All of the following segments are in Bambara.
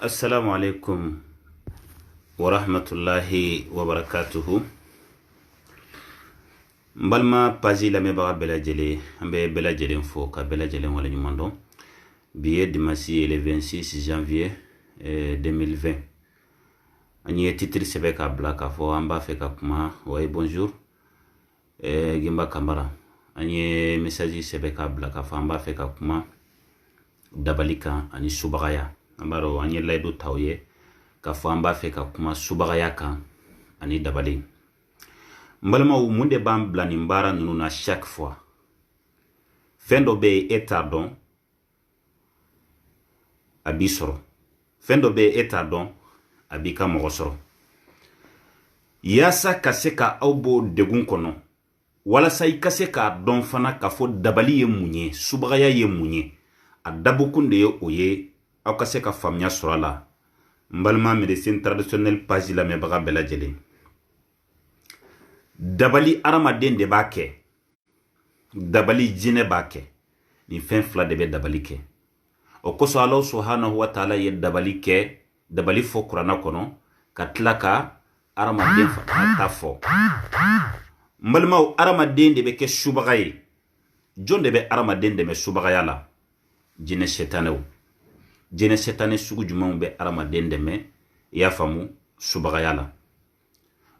Assalamu alaikum wa rahmatullahi wa barakatuhu. Mbalma pazi la meba bela jele ambe bela jele fo ka bela jele wala nyumando biye dimanche le 26 janvier 2020 ani titre sebeka blaka fo amba feka kuma way bonjour gimba kamara ani message sebeka blaka fo amba feka kuma dabalika ani subagaya ambaro anye laido tawye ka fo amba feka kuma subagaya kan ani dabali mbalma ou munde bam blani mbara nunu na chaque fois fendo be etardon abisoro fendo be etardon abika mogosoro yasa kaseka aubo degun kono wala sai kaseka don fana ka fo dabali ye munye subagaya ye munye adabukunde ye oye au kaseka famnya surala mbalma médecine traditionnelle page la me baga bela jele dabali aramaden de bake dabali jine bake ni fen fla de be dabali ke o koso Allah subhanahu wa ta'ala ye dabali ke dabali fo qur'ana kono katlaka aramaden fa ta fo mbalma aramaden de be ke subagaye jonde be aramaden de me subagaya la jine setane sugu jumaw be aramaden de me ya famu subagaya la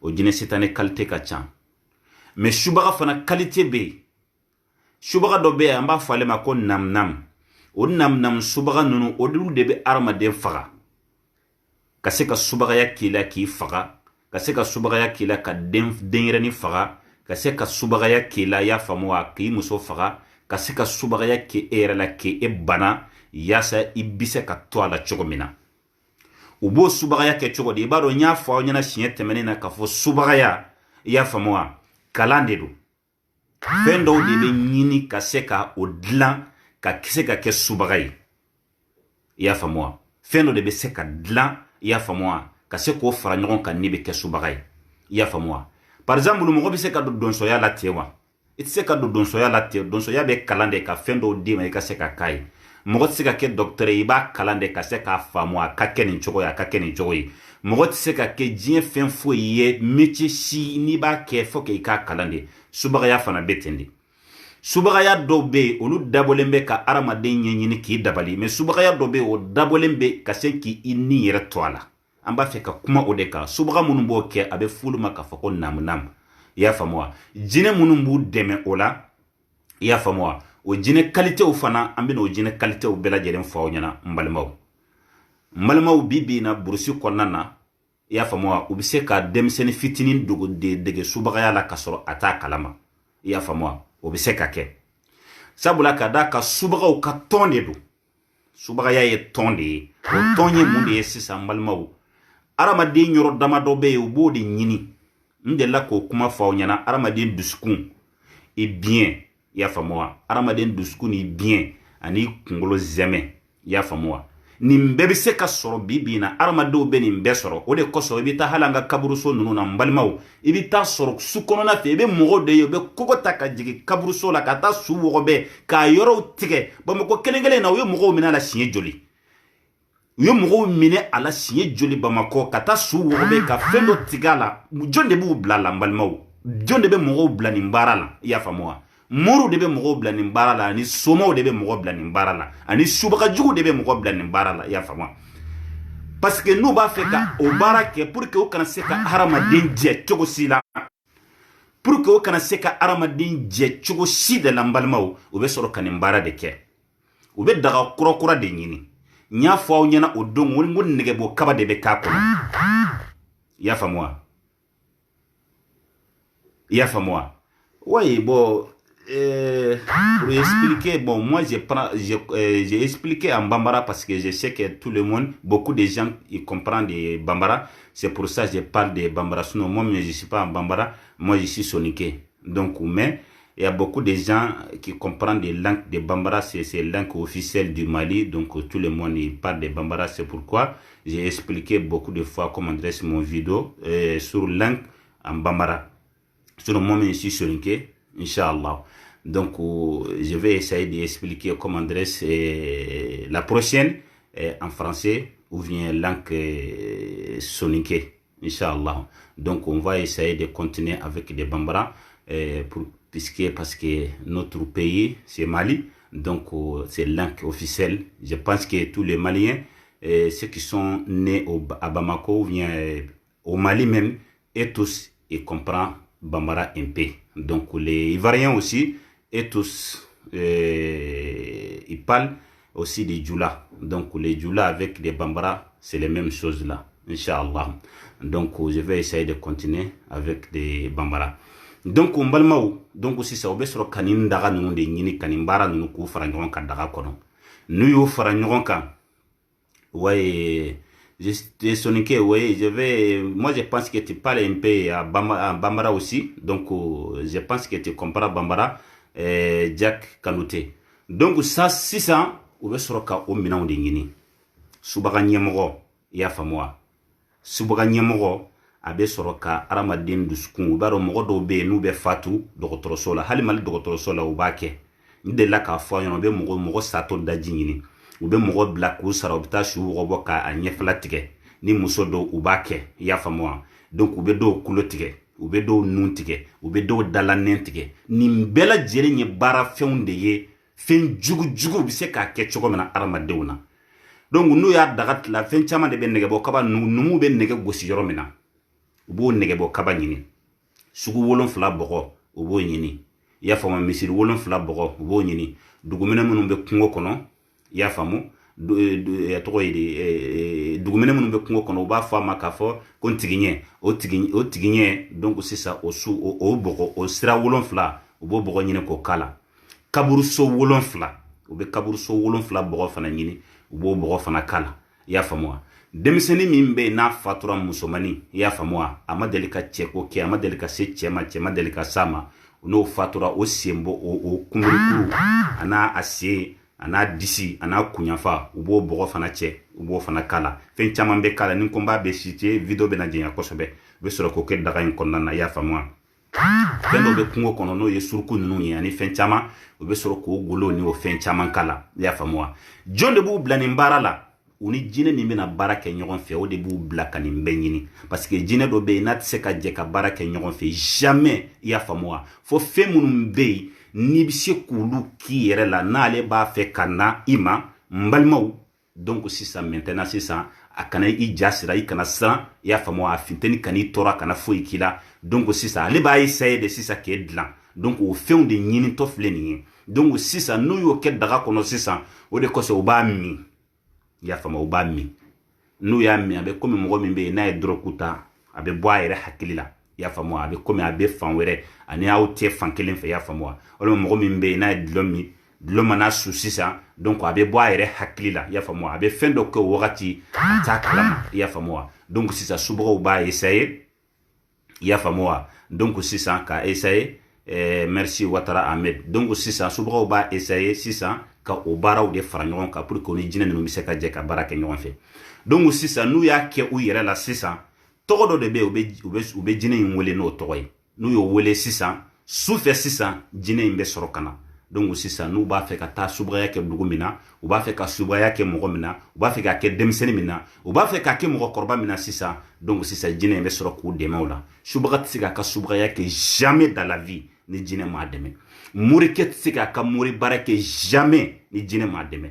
o jine setane qualité ka chan mais subaga fana qualité be subaga do be amba fale ma ko nam o nam subaga nunu o dulu de be aramaden faga kaseka subaga ya kila ki faga kaseka subaga ya kila ka denreni faga kaseka subaga ya kila ya famu wa ki muso faga kaseka subaga ya ki era la ki e bana yasa ibise ka to ala chogomina ubo subagaya ke chogo di baro nya fo nya na shiete menena ka fo subagaya ya famwa kalande do fendo de be nyini kaseka odlan ka kiseka ke subagay ya famwa fendo de be seka dlan ya famwa kaseko fara nyon kan nibe ke subagay ya famwa par exemple mo be seka do donso ya latewa itseka do donso ya latewa donso ya be kalande ka fendo de me kaseka kai mogot sika ke docteur iba kalande ka se ka famwa ka kenin chogo ya ka kenin chogo yi mogot sika ke jien fen fo ye métier si ni ba ke fo ke ka kalande subagaya fana betendi subagaya dobe olu dabolembe ka aramaden nyenyini ki dabali mais subagaya dobe o dabolembe ka se ki inni yere toala amba fe ka kuma odeka subaga munun bo ke abe fuluma ka fo ko nam ya famwa jine munun bu deme ola ya famwa o jine qualité ou fana ambino o jine qualité ou bela jeren fo nyana mbalmaw bibi na bursi konnana ya famwa o bise ka demseni fitinin dugo de subagaya la kasoro ata kalama ya famwa o bise ka ke sabula ka da ka subaga o ka tonde do subagaya ye tonde o tonye munde sisa mbalmaw arama de nyoro dama do be o bodi nyini ndela ko kuma fo nyana arama de duskun et bien ya famwa aramaden duskuni bien ani kungolo zeme ya famwa ni mbebe se ka soro bibina aramado be ni mbe soro o de koso ibita halanga kaburuso nunu na mbalmaw ibita soro sukono na fe be mogo de yo be kokota ka jigi kaburuso la kata su wogo be ka yoro tige ba mo ko kelengele na yo mogo mina la sinye joli yo mogo mine ala sinye joli ba mako kata su wogo be ka fendo tigala jonde bu blala mbalmaw jonde be mogo blani mbarala ya famwa muru de be mogo blani mbarala ani somo de be mogo blani mbarala ani subaga jugu de be mogo blani mbarala ya fama parce que nous ba feka o barake pour que o kana seka harama denje chogo sila pour que o kana se ka aramadin je cogo si de la mbalmaw o be soro kanin bara de ke o be daga kura de nyini nya fo aw nyana o don won ngon nege bo kaba de be ka ko ya fa moi oui bon pour expliquer, bon, moi j'ai expliqué en Bambara parce que je sais que tout le monde, beaucoup de gens, ils comprennent des Bambara. C'est pour ça que je parle de Bambara. Sinon, moi, je ne suis pas en Bambara, moi je suis soniqué. Donc, mais il y a beaucoup de gens qui comprennent des langues de Bambara, c'est langue officielle du Mali. Donc, tout le monde il parle de Bambara. C'est pourquoi j'ai expliqué beaucoup de fois comment adresse mon vidéo sur langue en Bambara. Sinon, moi, je suis soniqué, Inch'Allah. Donc, je vais essayer d'expliquer comment adresse la prochaine en français ou bien langue sonique, Inch'Allah. Donc, on va essayer de continuer avec des Bambara parce que notre pays, c'est Mali. Donc, c'est langue officielle. Je pense que tous les Maliens, ceux qui sont nés à Bamako ou bien au Mali même, et tous, ils comprennent Bambara un peu. Donc, les Ivoiriens aussi, et tous, ils parlent aussi des Djoula. Donc, les Djoula avec les Bambara, c'est les mêmes choses là, Inch'Allah. Donc, je vais essayer de continuer avec des Bambara. Donc, on balmaou, donc aussi ça, on va sur kanin daga nous de nini kanimbara nous kou faranyon ka daga kono. Nous yo faranyon ka. Ouais, Soniké, oui, moi je pense que tu parles un peu à Bambara aussi. Donc, je pense que tu comprends Bambara. Jack Kanouté. Donc ça 600 ou be soroka o minanw de nyini subaga nyemoro ya famwa subaga nyemoro abe soroka aramadin duskun baro mogo do be nu be fatu dokotoro sola hali mal dokotoro sola u bake de la ka fo yon be mogo sato daji nyini u be mogo black u sara obita shu robo ka anye flatike ni muso do u bake ya famwa donc u be do kulotike u be do nuntige u be do dalanentige ni mbela jere nye bara feun de ye fen jugu bi se ka ke chogo mena armadewna donc nu ya dagat la fen chama de ben nege bo kaba numu ben nege gosi joro mena u bo nege bo kaba nyini sugu wolon fla bogo u bo nyini ya fama misir wolon fla bogo u bo nyini dugumena munu be kungo kono ya famu ya togo yidi dugumena munu be kungo kono ba fama ka fo kon tiginye o tiginye donc c'est ça o bogo o sira wolon fla u bo bogo nyini ko kala kaburu so wolon fla u be kaburu so wolon fla bogo fana nyini u bo bogo fana kala ya famwa demiseni mimbe na fatura musomani ya famwa amadelika cheko ke amadelika se chema delika sama no fatura o sembo o kumuru ana ase ana disi ana kunyafa ubo bogo fana che ubo fana kala fen chama be kala nin komba be cité video be na jenya kosobe be soro ko ke daga en konna ya famwa fendo be kungo kono no yesurku nunu yani fen chama be soro ko golo ni o fen chama kala ya famwa jonde bu blani barala uni jine ni bena baraka nyogon fe o de bu blaka ni mbenyini parce que jine do be nat se ka je ka baraka nyogon fe jamais ya famwa fo fe munum be ni bise kulu ki yere la na ale ba fe kana ima mbalmaw donc si ça maintenant c'est ça akana i jasira i kana sa ya famwa afinteni kani tora kana fo ikila donc si ça ale ba essayer de si ça ke dlan donc o fe on de nyini to fleni donc si ça no yo ke daga kono si ça o de ko se o ba mi ya fama ubami nu ya mi abe komi mogo mimbe na drokuta abe boire hakilila ya fama abe komi abe fanwere ani autie fankelen fe ya fama olo mogo mimbe na dloma na susisa donc abe boire hakilila ya fama abe fendo ko wakati atakala ya fama donc si ça subro ba essayer ya fama donc si ça ka essayer merci Ouattara Ahmed donc si ça subro ba essayer si ça ka o baraw de fara ɲɔgɔn ka pour que ni jinɛ ninnu bɛ se ka jɛ ka baara kɛ ɲɔgɔn fɛ donc sisan n'u y'a kɛ u yɛrɛ la sisan tɔgɔ dɔ de bɛ u bɛ jinɛ in wele n'o tɔgɔ ye n'u y'o wele sisan su fɛ sisan jinɛ in bɛ sɔrɔ ka na donc sisan n'u b'a fɛ ka taa subagaya kɛ dugu min na u b'a fɛ ka subagaya kɛ mɔgɔ min na u b'a fɛ ka kɛ denmisɛnnin min na u b'a fɛ ka kɛ mɔgɔkɔrɔba min na sisan donc sisan jinɛ in bɛ sɔrɔ k'u dɛmɛ o la subaga tɛ se k'a ka subagaya kɛ jamais dans la vie ni jinɛ m'a dɛmɛ moriket se ka ka mori barake jamais ni jinɛ ma dɛmɛ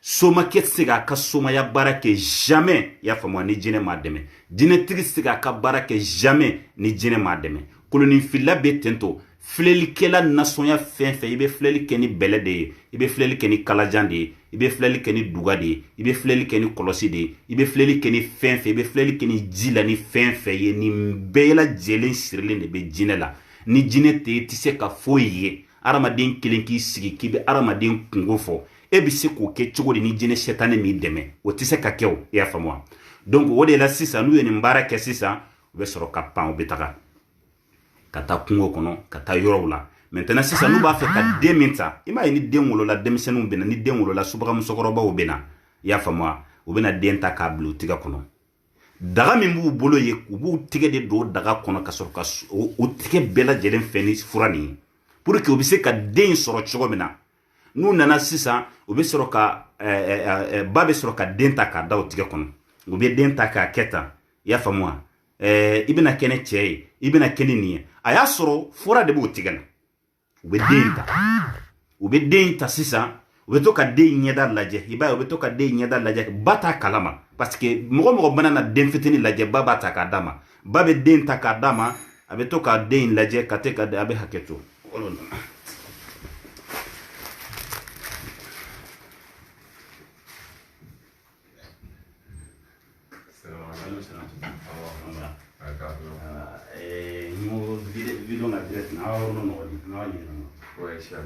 somaket se ka ka somaya barake jamais ya famwa ni jinɛ ma dɛmɛ jinɛ tigi se ka ka barake jamais ni jinɛ ma dɛmɛ koloni filla be tento fileli kela nasonya fenfe ibe fileli keni bele de ibe fileli keni kalajan de ibe fileli keni duga de ibe fileli keni kolosi de ibe fileli keni fenfe ibe fileli keni jila ni fenfe ye ni bela jelen sirlen de be jinela ni jine te tise ka foye aramaden kelen ki sigi kibe aramaden kungo fo e bi se ko ke cogo de ni jine shetane mi deme o tise ka kew ya famwa donc o de la sisa nu ni mbara ke sisa be soro ka pan o betaga kata kungo kono kata yoro la maintenant sisa nu ba fe ka deminta ima ni den wolo la demisenu bena ni den wolo la subaga musokoroba o bena ya famwa o bena den ta ka blu tiga kono daga min b'u bolo ye u b'u tigɛ de don daga kɔnɔ ka sɔrɔ ka o tigɛ bɛɛ lajɛlen fɛn ni fura nin pour que u bɛ se ka den sɔrɔ cogo min na n'u nana sisan u bɛ sɔrɔ ka ba bɛ sɔrɔ ka den ta k'a da o tigɛ kɔnɔ u bɛ den ta k'a kɛ tan i y'a faamu wa i bɛna kɛ ne cɛ ye i bɛna kɛ ne nin ye a y'a sɔrɔ fura de b'o tigɛ la u bɛ den ta sisan u bɛ to ka den ɲɛda lajɛ i b'a ye u bɛ to ka den ɲɛda lajɛ ba t'a kalama parce que mɔgɔ banana den fitini lajɛ ba b'a ta k'a d'a ma ba bɛ den ta k'a d'a ma a bɛ to ka den lajɛ ka te ka a bɛ hakɛ to video na direct na awo no na wali no ouais cher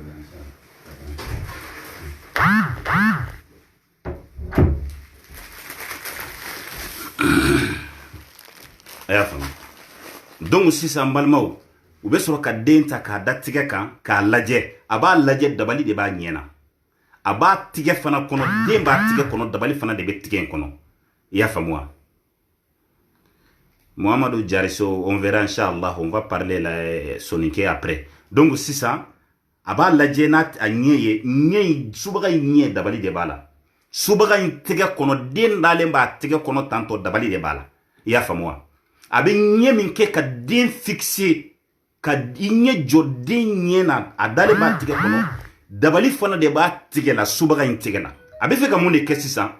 aya fama donc sisan balmaw u be sɔrɔ ka den ta k'a da tigɛ kan k'a lajɛ a b'a lajɛ dabali de b'a ɲɛna a b'a tigɛ fana kɔnɔ den b'a tigɛ kɔnɔ dabali fana de bɛ tigɛ in kɔnɔ i y'a faamu wa Mohamedou Jariso, on verra Inch'Allah, on va parler la soninké après. Donc sisan a b'a lajɛ n'a a ɲɛ ye subaga in ɲɛ dabali de b'a la subaga in tigɛ kɔnɔ den dalen b'a tigɛ kɔnɔ tantɔ dabali de b'a la i y'a faamu wa a bɛ ɲɛ min kɛ ka den fixe ka i ɲɛ jɔ den ɲɛ na a dalen b'a tigɛ kɔnɔ dabali fana de b'a tigɛ la subaga in tigɛ la a bɛ fɛ ka mun de kɛ sisan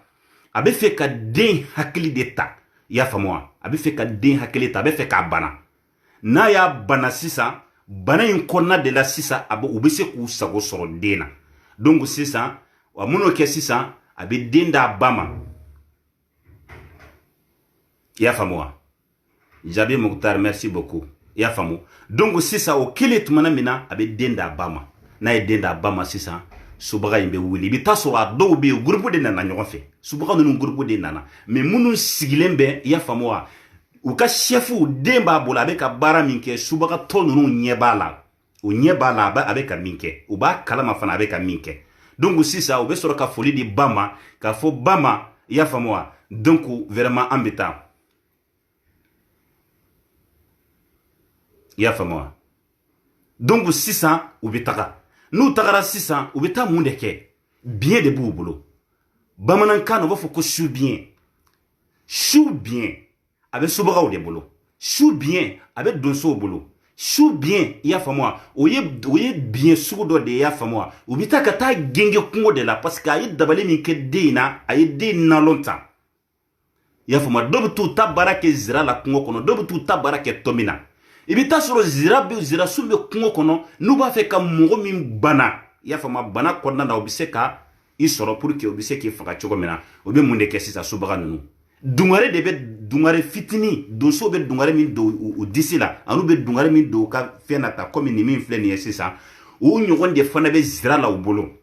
a bɛ fɛ ka den hakili de ta i y'a faamu wa a bɛ fɛ ka den hakili ta a bɛ fɛ k'a bana n'a y'a bana sisan bana in kɔnɔna de la sisan u bɛ se k'u sago sɔrɔ den na donc sisan wa mun kɛ sisan a bɛ den d'a ba ma i y'a faamu wa Jabi Mokhtar merci beaucoup i y'a faamu donc sisan o kelen tumana min na a bɛ den d'a ba ma n'a ye den d'a ba ma sisan subaga in bɛ wuli i bɛ taa sɔrɔ a dɔw bɛ yen groupe de nana ɲɔgɔn fɛ subaga ninnu groupe de nana mais minnu sigilen bɛ i y'a faamu wa u ka chefu den b'a bolo a bɛ ka baara min kɛ subaga tɔ ninnu ɲɛ b'a la o ɲɛ b'a la a bɛ ka min kɛ u b'a kalama fana a bɛ ka min kɛ donc sisan u bɛ sɔrɔ ka foli di ba ma k'a fɔ ba ma i y'a faamu wa donc vraiment an bɛ taa i y'a faamu wa donc sisan u bɛ taga n'u tagara sisan u bɛ taa mun de kɛ biɲɛ de b'u bolo bamanankan na u b'a fɔ ko su biɲɛ a bɛ sobagaw de bolo su biɲɛ a bɛ donsow bolo su biɲɛ i y'a faamu wa o ye biɲɛ sugu dɔ de i y'a faamu wa u bɛ taa ka taa genge kungo de la parce que a ye dabali min kɛ den in na a ye den nalon ta i y'a faamu wa dɔw bɛ t'u ta baara kɛ zira la kungo kɔnɔ dɔw bɛ t'u ta baara kɛ tɔ min na i bɛ taa sɔrɔ zira sun bɛ kungo kɔnɔ n'u b'a fɛ ka mɔgɔ min bana i y'a faamu bana kɔnɔna na u bɛ se ka i sɔrɔ pour que u bɛ se k'i faga cogo min na u bɛ mun de kɛ sisan subaga ninnu dungare de bɛ dungare fitinin donso bɛ dungare min don u disi la ani bɛ dungare min don u ka fɛn na ta komi nin min filɛ nin ye sisan o ɲɔgɔn de fana bɛ zira la u bolo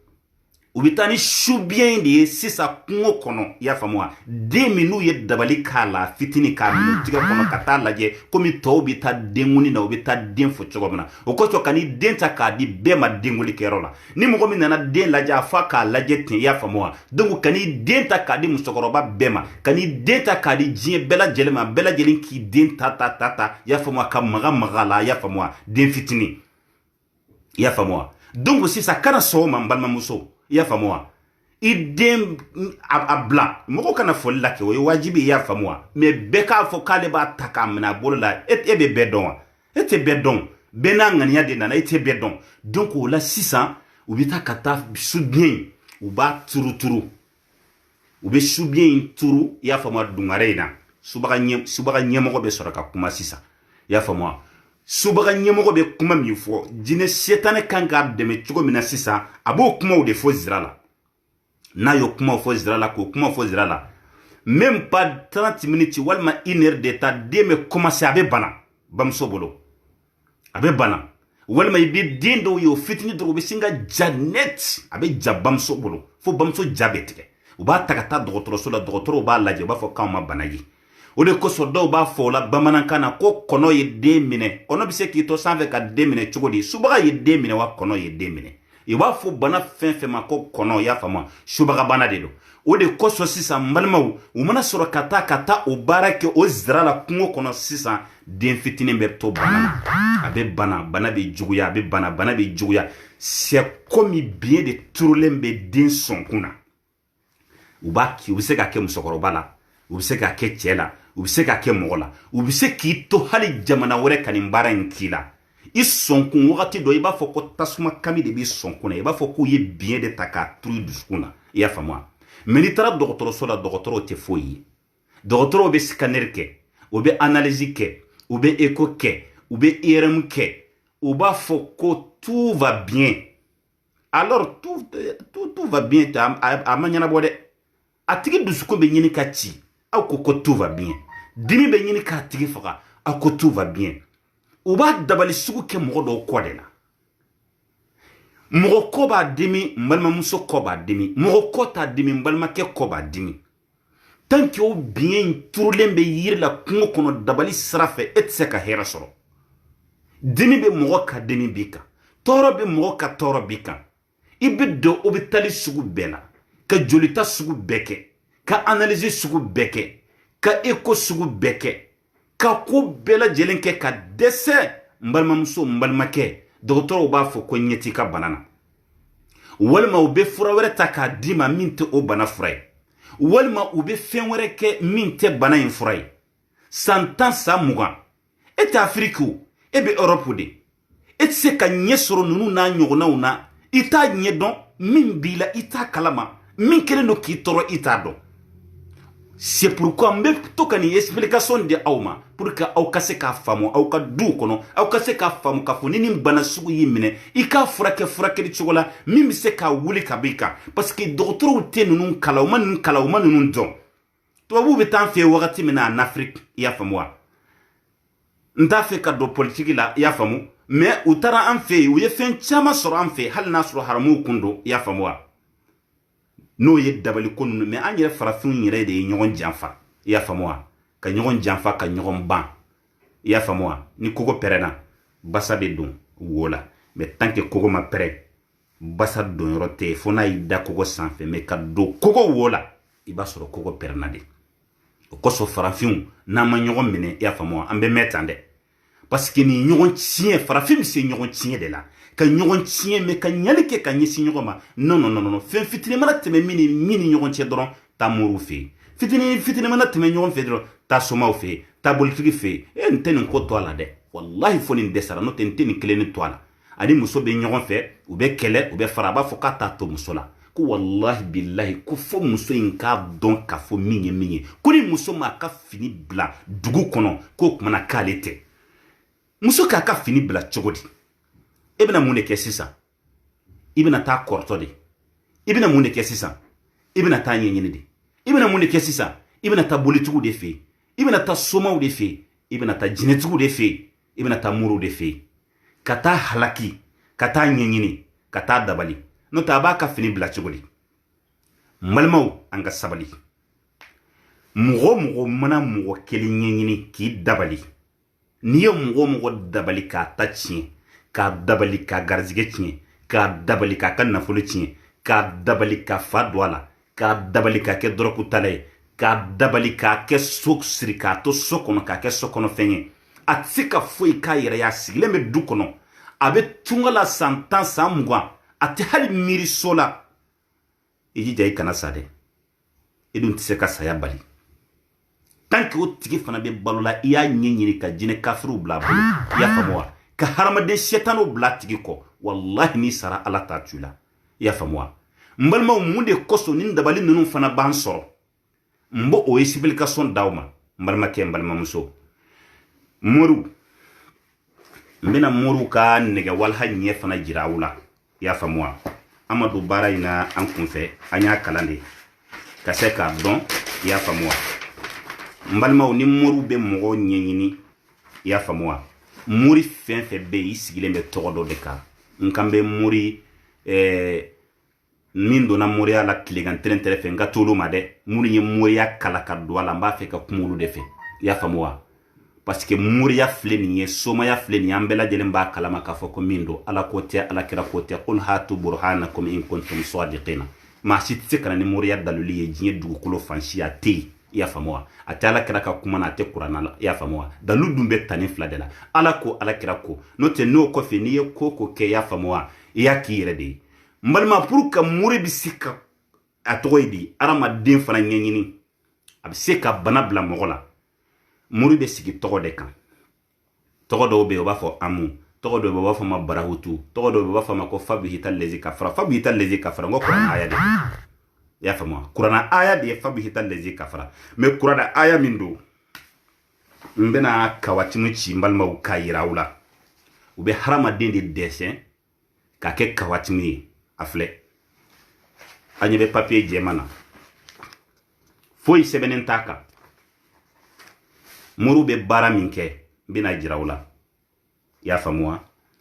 u bɛ taa ni su biɲɛ de ye sisan kungo kɔnɔ i y'a faamu wa den min n'u ye dabali k'a la fitinin k'a minɛ tigɛ kɔnɔ ka taa lajɛ komi tɔw bɛ taa denkuni na u bɛ taa den fɔ cogo min na o kosɔn ka ni den ta k'a di bɛɛ ma denkuli kɛyɔrɔ la ni mɔgɔ min nana den lajɛ a fa k'a lajɛ ten i y'a faamu wa donc ka ni den ta k'a di musokɔrɔba bɛɛ ma ka ni den ta k'a di diɲɛ bɛɛ lajɛlen ma bɛɛ lajɛlen k'i den ta i y'a faamu wa ka maga la i y'a faamu wa den fitinin i y'a faamu wa donc sisan kana sɔn o ma n balimamuso i y'a faamu wa i den a bila mɔgɔ kana fɔli la kɛ o ye wajibi i y'a faamu wa mais bɛɛ k'a fɔ k'ale b'a ta k'a minɛ a bolo la e bɛ bɛɛ dɔn wa e tɛ bɛɛ dɔn bɛɛ n'a ŋaniya de nana e tɛ bɛɛ dɔn donc o la sisan u bɛ taa ka taa su biɲɛ in u b'a turuturu u bɛ su biɲɛ in turu i y'a faamu wa dungare in na subaga ɲɛmɔgɔ bɛ sɔrɔ ka kuma sisan i y'a faamu wa subaga ɲɛmɔgɔ bɛ kuma min fɔ jinɛ setane kan k'a dɛmɛ cogo min na sisan a b'o kumaw de fɔ zira la n'a y'o kumaw fɔ zira la k'o kumaw fɔ zira la même pas 30 minutes walima 1 heure de temps den bɛ commencer a bɛ bana bamuso bolo a bɛ bana walima i bɛ den dɔw ye o fitini dɔrɔn u bɛ sin ka ja net a bɛ ja bamuso bolo fo bamuso ja bɛ tigɛ u b'a ta ka taa dɔgɔtɔrɔso la dɔgɔtɔrɔw b'a lajɛ u b'a fɔ k'anw ma bana ye o de kosɔn dɔw b'a fɔ o la bamanankan na ko kɔnɔ ye den minɛ kɔnɔ bɛ se k'i to sanfɛ ka den minɛ cogo di subaga ye den minɛ wa kɔnɔ ye den minɛ i b'a fɔ bana fɛn fɛn ma ko kɔnɔ y'a faamu subaga bana de don o de kosɔn sisan n balimaw u mana sɔrɔ ka taa o baara kɛ o zira la kungo kɔnɔ sisan den fitinin bɛ to bana a bɛ bana bana bɛ juguya a bɛ bana bana bɛ juguya c'est comme biɲɛ de turulen bɛ den sɔnkun na u bɛ se ka kɛ musokɔrɔba la u bɛ se ka kɛ cɛ la u bɛ se ka kɛ mɔgɔ la u bɛ se k'i to hali jamana wɛrɛ ka nin baara in k'i la i sɔnkun wagati dɔ i b'a fɔ ko tasuma kami de b'i sɔnkun na i b'a fɔ k'u ye biɲɛ de ta k'a turu i dusukun na i y'a faamu mais n'i taara dɔgɔtɔrɔso la dɔgɔtɔrɔw tɛ foyi ye dɔgɔtɔrɔw bɛ scanner kɛ u bɛ analyse kɛ u bɛ écho kɛ u bɛ IRM kɛ u b'a fɔ ko tout va bien alors tout va bien a ma ɲɛnabɔ dɛ a tigi dusukun bɛ ɲini ka ci aw ko tout va bien dimi bɛ ɲini k'a tigi faga aw ko tout va bien u b'a dabali sugu kɛ mɔgɔ dɔw kɔ de la mɔgɔ kɔ b'a dimi n balimamuso kɔ b'a dimi mɔgɔ kɔ t'a dimi n balimakɛ kɔ b'a dimi tant que o biɲɛ in turulen bɛ yiri la kungo kɔnɔ dabali sira fɛ e tɛ se ka hɛrɛ sɔrɔ dimi bɛ mɔgɔ ka dimi b'i kan tɔɔrɔ bɛ mɔgɔ ka tɔɔrɔ b'i kan i bɛ don o bɛ tali sugu bɛɛ la ka jolita sugu bɛɛ kɛ ka analyse sugu bɛɛ kɛ ka écho sugu bɛɛ kɛ ka ko bɛɛ lajɛlen kɛ ka dɛsɛ n balimamuso n balimakɛ dɔgɔtɔrɔw b'a fɔ ko ɲɛ t'i ka bana na walima u bɛ fura wɛrɛ ta k'a d'i ma min tɛ o bana fura ye walima u bɛ fɛn wɛrɛ kɛ min tɛ bana in fura ye san 10 san 20 e tɛ Afiriki o e bɛ Europe de e tɛ se ka ɲɛ sɔrɔ ninnu n'a ɲɔgɔnnaw na i t'a ɲɛ dɔn min b'i la i t'a kalama min kelen don k'i tɔɔrɔ i t'a dɔn c'est pourquoi n bɛ to ka nin explication di aw ma pour que aw ka se k'a faamu aw ka duw kɔnɔ aw ka se k'a faamu k'a fɔ ni nin bana sugu y'i minɛ i k'a furakɛ furakɛli cogo la min bɛ se k'a wuli ka b'i kan parce que dɔgɔtɔrɔw tɛ ninnu kala u ma ninnu kala u ma ninnu dɔn tubabuw bɛ taa an fɛ yen wagati min na en Afrique i y'a faamu wa n t'a fɛ ka don politique la i y'a faamu mais u taara an fɛ yen u ye fɛn caman sɔrɔ an fɛ hali n'a sɔrɔ haramuw kun don i y'a faamu wa n'o ye dabali ko ninnu mais an yɛrɛ farafinw yɛrɛ de ye ɲɔgɔn janfa i y'a faamu wa ka ɲɔgɔn janfa ka ɲɔgɔn ban i y'a faamu wa ni kogo pɛrɛnna basa bɛ don wo la mais tant que kogo ma pɛrɛn basa don yɔrɔ tɛ yen fo n'a y'i da kogo sanfɛ mais ka don kogo wo la i b'a sɔrɔ kogo pɛrɛnna de o kosɔn farafinw n'an ma ɲɔgɔn minɛ i y'a faamu wa an bɛ mɛn tan dɛ parce que nin ɲɔgɔn tiɲɛ farafin bɛ se ɲɔgɔn tiɲɛ de la ka ɲɔgɔn tiɲɛ mais ka ɲali kɛ ka ɲɛsin ɲɔgɔn ma non fɛn fitinin mana tɛmɛ min ni ɲɔgɔn cɛ dɔrɔn taa moriw fɛ yen fitinin mana tɛmɛ ɲɔgɔn fɛ dɔrɔn taa somaw fɛ yen taa bolitigi fɛ yen n tɛ nin ko to a la dɛ wallahi fo nin dɛsɛra n'o tɛ n tɛ nin kelen ni to a la ani muso bɛ ɲɔgɔn fɛ u bɛ kɛlɛ u bɛ fara a b'a fɔ k'a t'a to muso la ko wallahi billahi ko fo muso in k'a dɔn k'a fɔ min ye ko ni muso ma ka fini bila dugu kɔnɔ k'o kumana k'ale tɛ muso k'a ka fini bila cogo di e bɛna mun de kɛ sisan i bɛna taa kɔrɔtɔ de i bɛna mun de kɛ sisan i bɛna taa ɲɛɲini de i bɛna mun de kɛ sisan i bɛna taa bolitigiw de fɛ yen i bɛna taa somaw de fɛ yen i bɛna taa jinɛtigiw de fɛ yen i bɛna taa moriw de fɛ yen ka taa halaki ka taa ɲɛɲini ka taa dabali n'o tɛ a b'a ka fini bila cogo di n balimaw an ka sabali mɔgɔ mana mɔgɔ kelen ɲɛɲini k'i dabali n'i ye mɔgɔ dabali k'a ta tiɲɛ k'a dabali k'a garizigɛ tiɲɛ k'a dabali k'a ka nafolo tiɲɛ k'a dabali k'a fa don a la k'a dabali k'a kɛ dɔrɔkutala ye k'a dabali k'a kɛ so siri k'a to so kɔnɔ k'a kɛ so kɔnɔ fɛn ye a tɛ se ka foyi k'a yɛrɛ ye a sigilen bɛ du kɔnɔ a bɛ tunga la san 10 san 20 a tɛ hali miiri so la i jija i kana sa dɛ i dun tɛ se ka saya bali tant que o tigi fana bɛ balo la i y'a ɲɛɲini ka jinɛ kafiriw bila a bolo i y'a faamu wa ka hadamaden sɛtaniw bila a tigi kɔ wallahi n'i sara ala t'a tu la i y'a faamu wa n balimaw mun de kosɔn ni dabali ninnu fana b'an sɔrɔ n b'o explication d'aw ma n balimakɛ n balimamuso moriw mbena muru ka nege walha nye fana jirawula ya famwa amadu bara ina an kunfe anya kalande kaseka don ya famwa mbalma ni muru be mogo nyenyini ya famwa muri fenfe be isigile me todo de ka nkambe muri mindo na muri ala kligan trentere fe ngatulu made muri ye muri ya kala ka douala mba fe ka kumulu de fe ya famwa parce que muri ya fleni ye soma ya fleni ambela jelen ba kalama ka foko mindo ala kote ala kira kote qul hatu burhanakum in kuntum sadiqina ma sitte kana ni muri ya daluli ye jinye dugukulo fanshi ya te ya famwa atala kira ka kuma na te qur'ana ya famwa dalu dumbe tani fladela ala ko ala kira ko note no ko fe ni ye koko ke ya famwa ya kire de mbalma pour ka muri bisika atoydi arama den fana nyenyini abiseka bana bla mogola muri be sigi togo de kan togo do be o ba fo amu togo do be ba fo ma barahutu togo do be ba fo ma ko fabihital lezi kafara ngo qur'an aya de ya famo qur'an aya de fabihital lezi kafara me qur'an aya mindo mbena kawati mu ci mbalma u kayirawla u be harama den de dessin ka ke kawati mi afle anye be papier jemana foi sebenen taka muru be bara minke bina jirawla ya famwa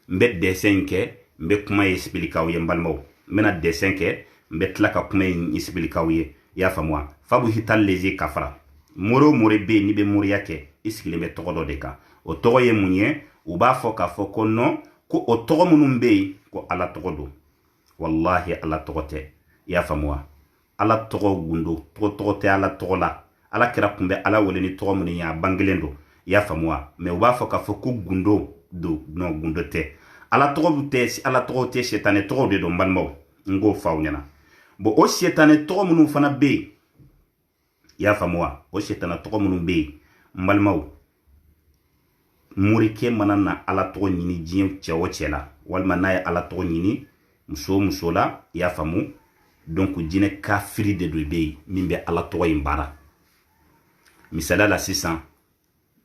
mbe dessin ke mbe kuma expliquer ye mbalmo mena dessin ke mbe tlaka kuma expliquer ye ya famwa fabu hital lezi kafara muru be ni be muri yake iskile me togodo de ka o togo ye munye u ba fo ka fo ko no ko o togo munum be ko ala togodo wallahi ala togote ya famwa ala togo gundo togo te ala togola ala kira kumbe ala wole ni togo muni ya bangelendo ya famwa me uba foka foku gundo do no gundo te ala togo te shetane togo de do mbalmo ngo fawnyana bo o shetane togo munu fana be ya famwa o shetana togo munu be mbalmo murike manana ala togo nyini jiem chewo chela walma na ala togo nyini muso la ya famu donc jine kafiri de do be mimbe ala togo imbara misala la 600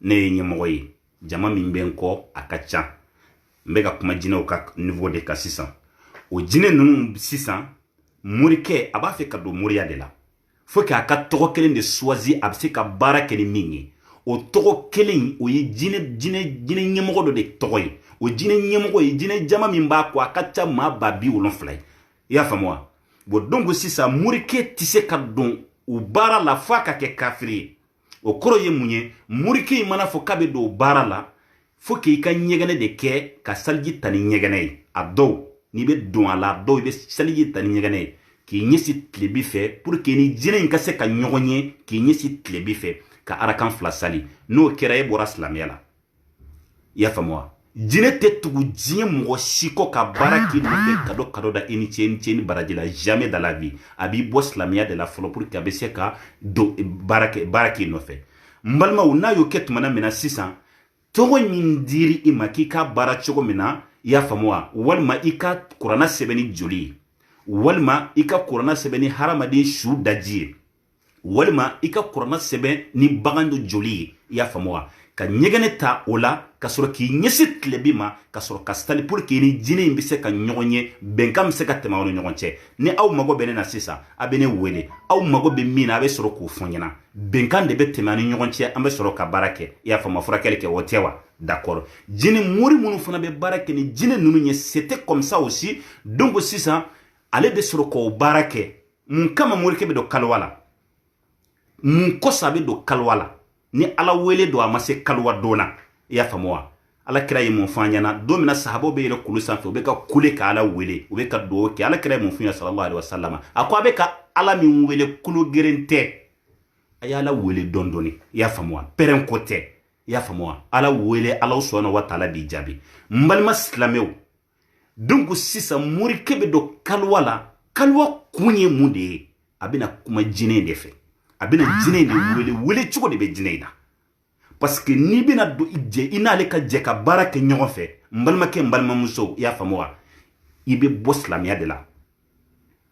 ne nyemoyi jama mimbe nko akacha mbega kuma jine o ka niveau de ka 600 o jine nunu 600 murike aba fe ka do muria de la faut que aka togo kelen de choisi abse ka bara kelen mingi o togo kelen o yi jine nyemogo do de togoyi o jine nyemogo yi jine jama mimba ko akacha ma babi wolon flay ya famwa bo dongo 600 murike tise ka don o bara la faka ke kafiri o koro ye munye murike mana fo kabe do bara la fo ke ka nyegene de ke ka salji tani nyegene a do ni be don ala do be salji tani nyegene ki nyesi tlebi fe pour que ni jine nka se ka nyogonye ki nyesi tlebi fe ka arakan fla sali no kera e bora islamiyala ya famwa jine te tugu jine mo shiko ka baraki no fe kado da eni cheni barajila jamais dans la vie abi bo islamia de la folo pour que abese ka do baraki no fe mbalma una yo ket mana mena 600 togo mindiri imaki ka barachogo mena ya famwa walma ika qur'ana sebeni joli walma ika qur'ana sebeni haramadi shu daji walma ika qur'ana sebe ni bagando joli ya famwa ka nyegene ta ola ka soro ki nyesit lebima ka soro ka stali pour ki ni jine mbise ka nyogonye benkam se ka tema wono nyogonche ni aw mago bene na sisa abene wele aw mago be mina abe soro ko fonyana benkan de be tema ni nyogonche ambe soro ka barake ya fama fura kelke wotewa d'accord jine muri munu fana be barake ni jine nunu nye c'était comme ça aussi donc sisa ale be soro ko barake mun kama muri kebe do kalwala mun ko sabe do kalwala ni ala wele do amase kalwa dona ya famwa ala kira yi mun fanyana do mina sahabo be yele kulu sanfe be ka kule ka ala wele be ka do ke ala kira mun funya sallallahu alaihi wasallam akwa be ka ala min wele kulu gerente ayala wele dondoni ya famwa peren kote ya famwa ala wele ala subhanahu wa ta'ala bi jabi mbal maslameu donc sisa muri kebe do kalwala kalwa kunye munde abina kuma jine defe abina jine de wele chuko de be jine da parce que ni bina do ije ina ale ka je ka barake nyogo fe mbalma ke mbalma muso ya famwa ibe boslamia de la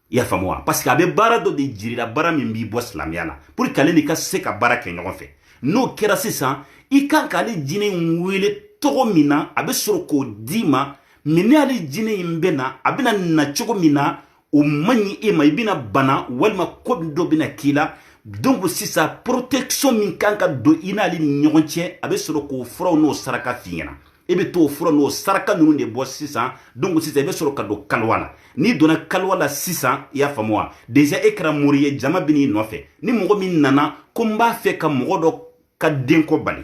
ya famwa parce que abe bara do de jiri la bara mi bi boslamia la pour kale ni ka se ka barake nyogo fe no kera sisa i kan kale jine wele togo mina abe soro ko dima mini ali jine imbena abina na chogo mina o manyi ema ibina bana walma ko do bina kila donc sisa protection min kanka do ina ali ni nyonche abe soro ko fro no saraka fiina ebe to fro no saraka nunu de bo sisa donc sisa ebe soro ka do kalwala ni dona kalwala sisa ya famwa déjà ekra muriye jama bini nofe ni mogo min nana ko mba fe ka mogo do ka den ko bali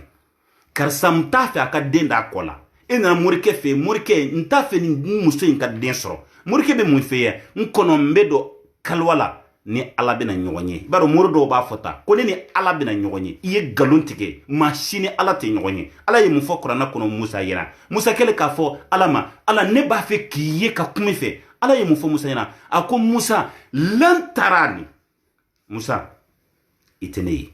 kar sam ta fe ka den da kola ina murike fe murike nta fe ni muso in ka den soro murike be mun fe ya nkono mbedo kalwala ni ala bena nyonye baro murdo ba fota ko ni ala bena nyonye iye galon tike machine ala te nyonye ala ye mufo korana kono musa yena musa kele ka fo ala ne ba fe kiye ka kuma fe ala ye mufo musa yena ako musa lantarani musa itenei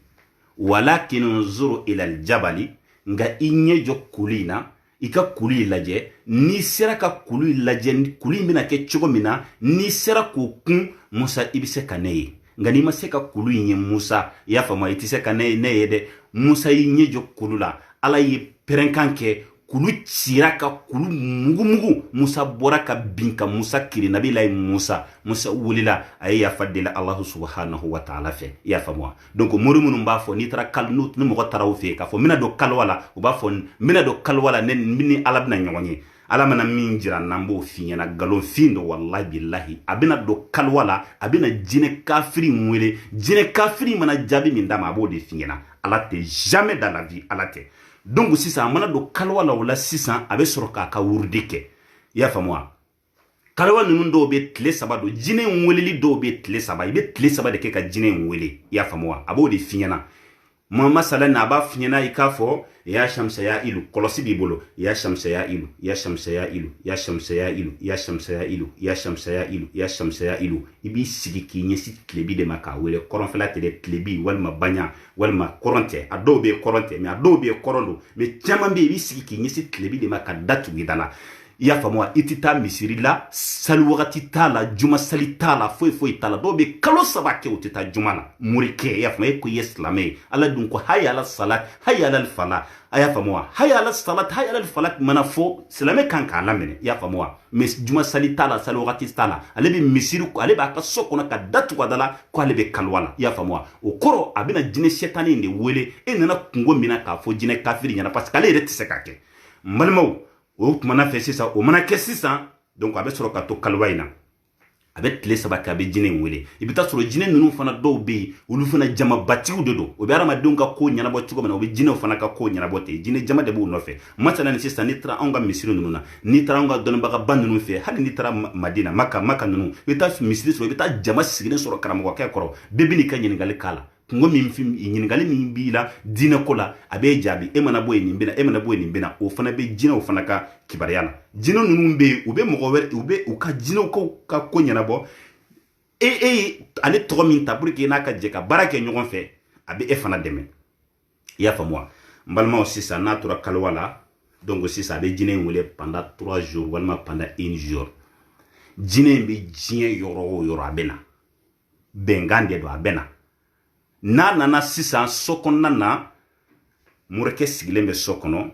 walakin unzuru ila aljabali nga inye jo kulina ika kuli laje ni sera ka kuli laje kuli mina ke chogo mina ni sera ko kun musa ibise kanei ngani maseka kuli nye musa ya fama itise kanei ne yede musa inye jo kulula ala yi perenkanke kulu tsiraka kulu mugu musa boraka binka musa kiri nabila musa wulila ay ya fadila allah subhanahu wa ta'ala fe ya famwa donc murumunu mbafo ni tara kalnut ni mo taraw fe ka fo mina do kalwala u bafo mina do kalwala nen mini alabna nyonyi alamana min jira nambo finyana galon findo wallahi billahi abina do kalwala abina jine kafiri mwele jine kafiri mana jabi min dama abode finyana alate jamais dans la vie alate donc si ça mana do kalwala wala sisan abe soroka ka wurdike ya famwa kalwa nunu do be tle saba do jine nweleli do be tle saba ibe tle saba de ke ka jine nwele ya famwa abode finyana mama sala na ba finyana ikafo ya shamsa ya ilu kolosi bibolo ya shamsa ya ilu ya shamsa ya ilu ya shamsa ya ilu ya shamsa ya ilu ya shamsa ya ilu ya shamsa ya ilu ibi sigiki nyesi klebi de maka wele koronfela tele klebi walma banya walma koronte adobe koronte me adobe korondo me chamambe ibi sigiki nyesi klebi de maka datu gidala ya famwa itita misiri la salwagati tala juma salitala foi tala dobe kalo sabake utita jumala murike ya famwa ko yeslame ala dun ko hayya ala salat hayya ala fala aya famwa hayya ala salat hayya ala falat manafo silame kanka lamene ya famwa mes juma salitala salwagati tala ale be misiri ko ale ba ka sokona ka datu ko dala ko ale be kalwala ya famwa o koro abina jine shetani ndi wele enana kungo mina ka fo jine kafiri nyana parce que ale rete sekake malmo o mana fe sisa o mana ke sisa donc abe soro ka to kalwaina abe tle sabaka abe jine wele ibita soro jine nunu fana do be ulu fana jama batiw de do o be arama donga ko nyana bo tugo mana o be jine fana ka ko nyana bote jine jama de bo no fe matala ni sisa ni tra onga misiru nunu na ni tra onga don baga ban nunu fe hali ni tra madina maka nunu bita misiri soro bita jama sigine soro karamo ko ke koro bebini ka nyingali kala ngo mi fim nyingali mi bila dina kola abe jabi e mana boy ni mbina o fana be jina o fana ka kibariyana jina nunu be ube mogower ube uka jina ko ka ko nyana bo ale to min taburike na ka je ka barake nyogon fe abe e fana deme ya famwa mbalma aussi ça natura kalwala donc aussi ça be jina wele pendant 3 jours walma pendant 1 jour jina be jina yoro abena bengande do abena na nana sisan sokonna na mureke sigilembe sokono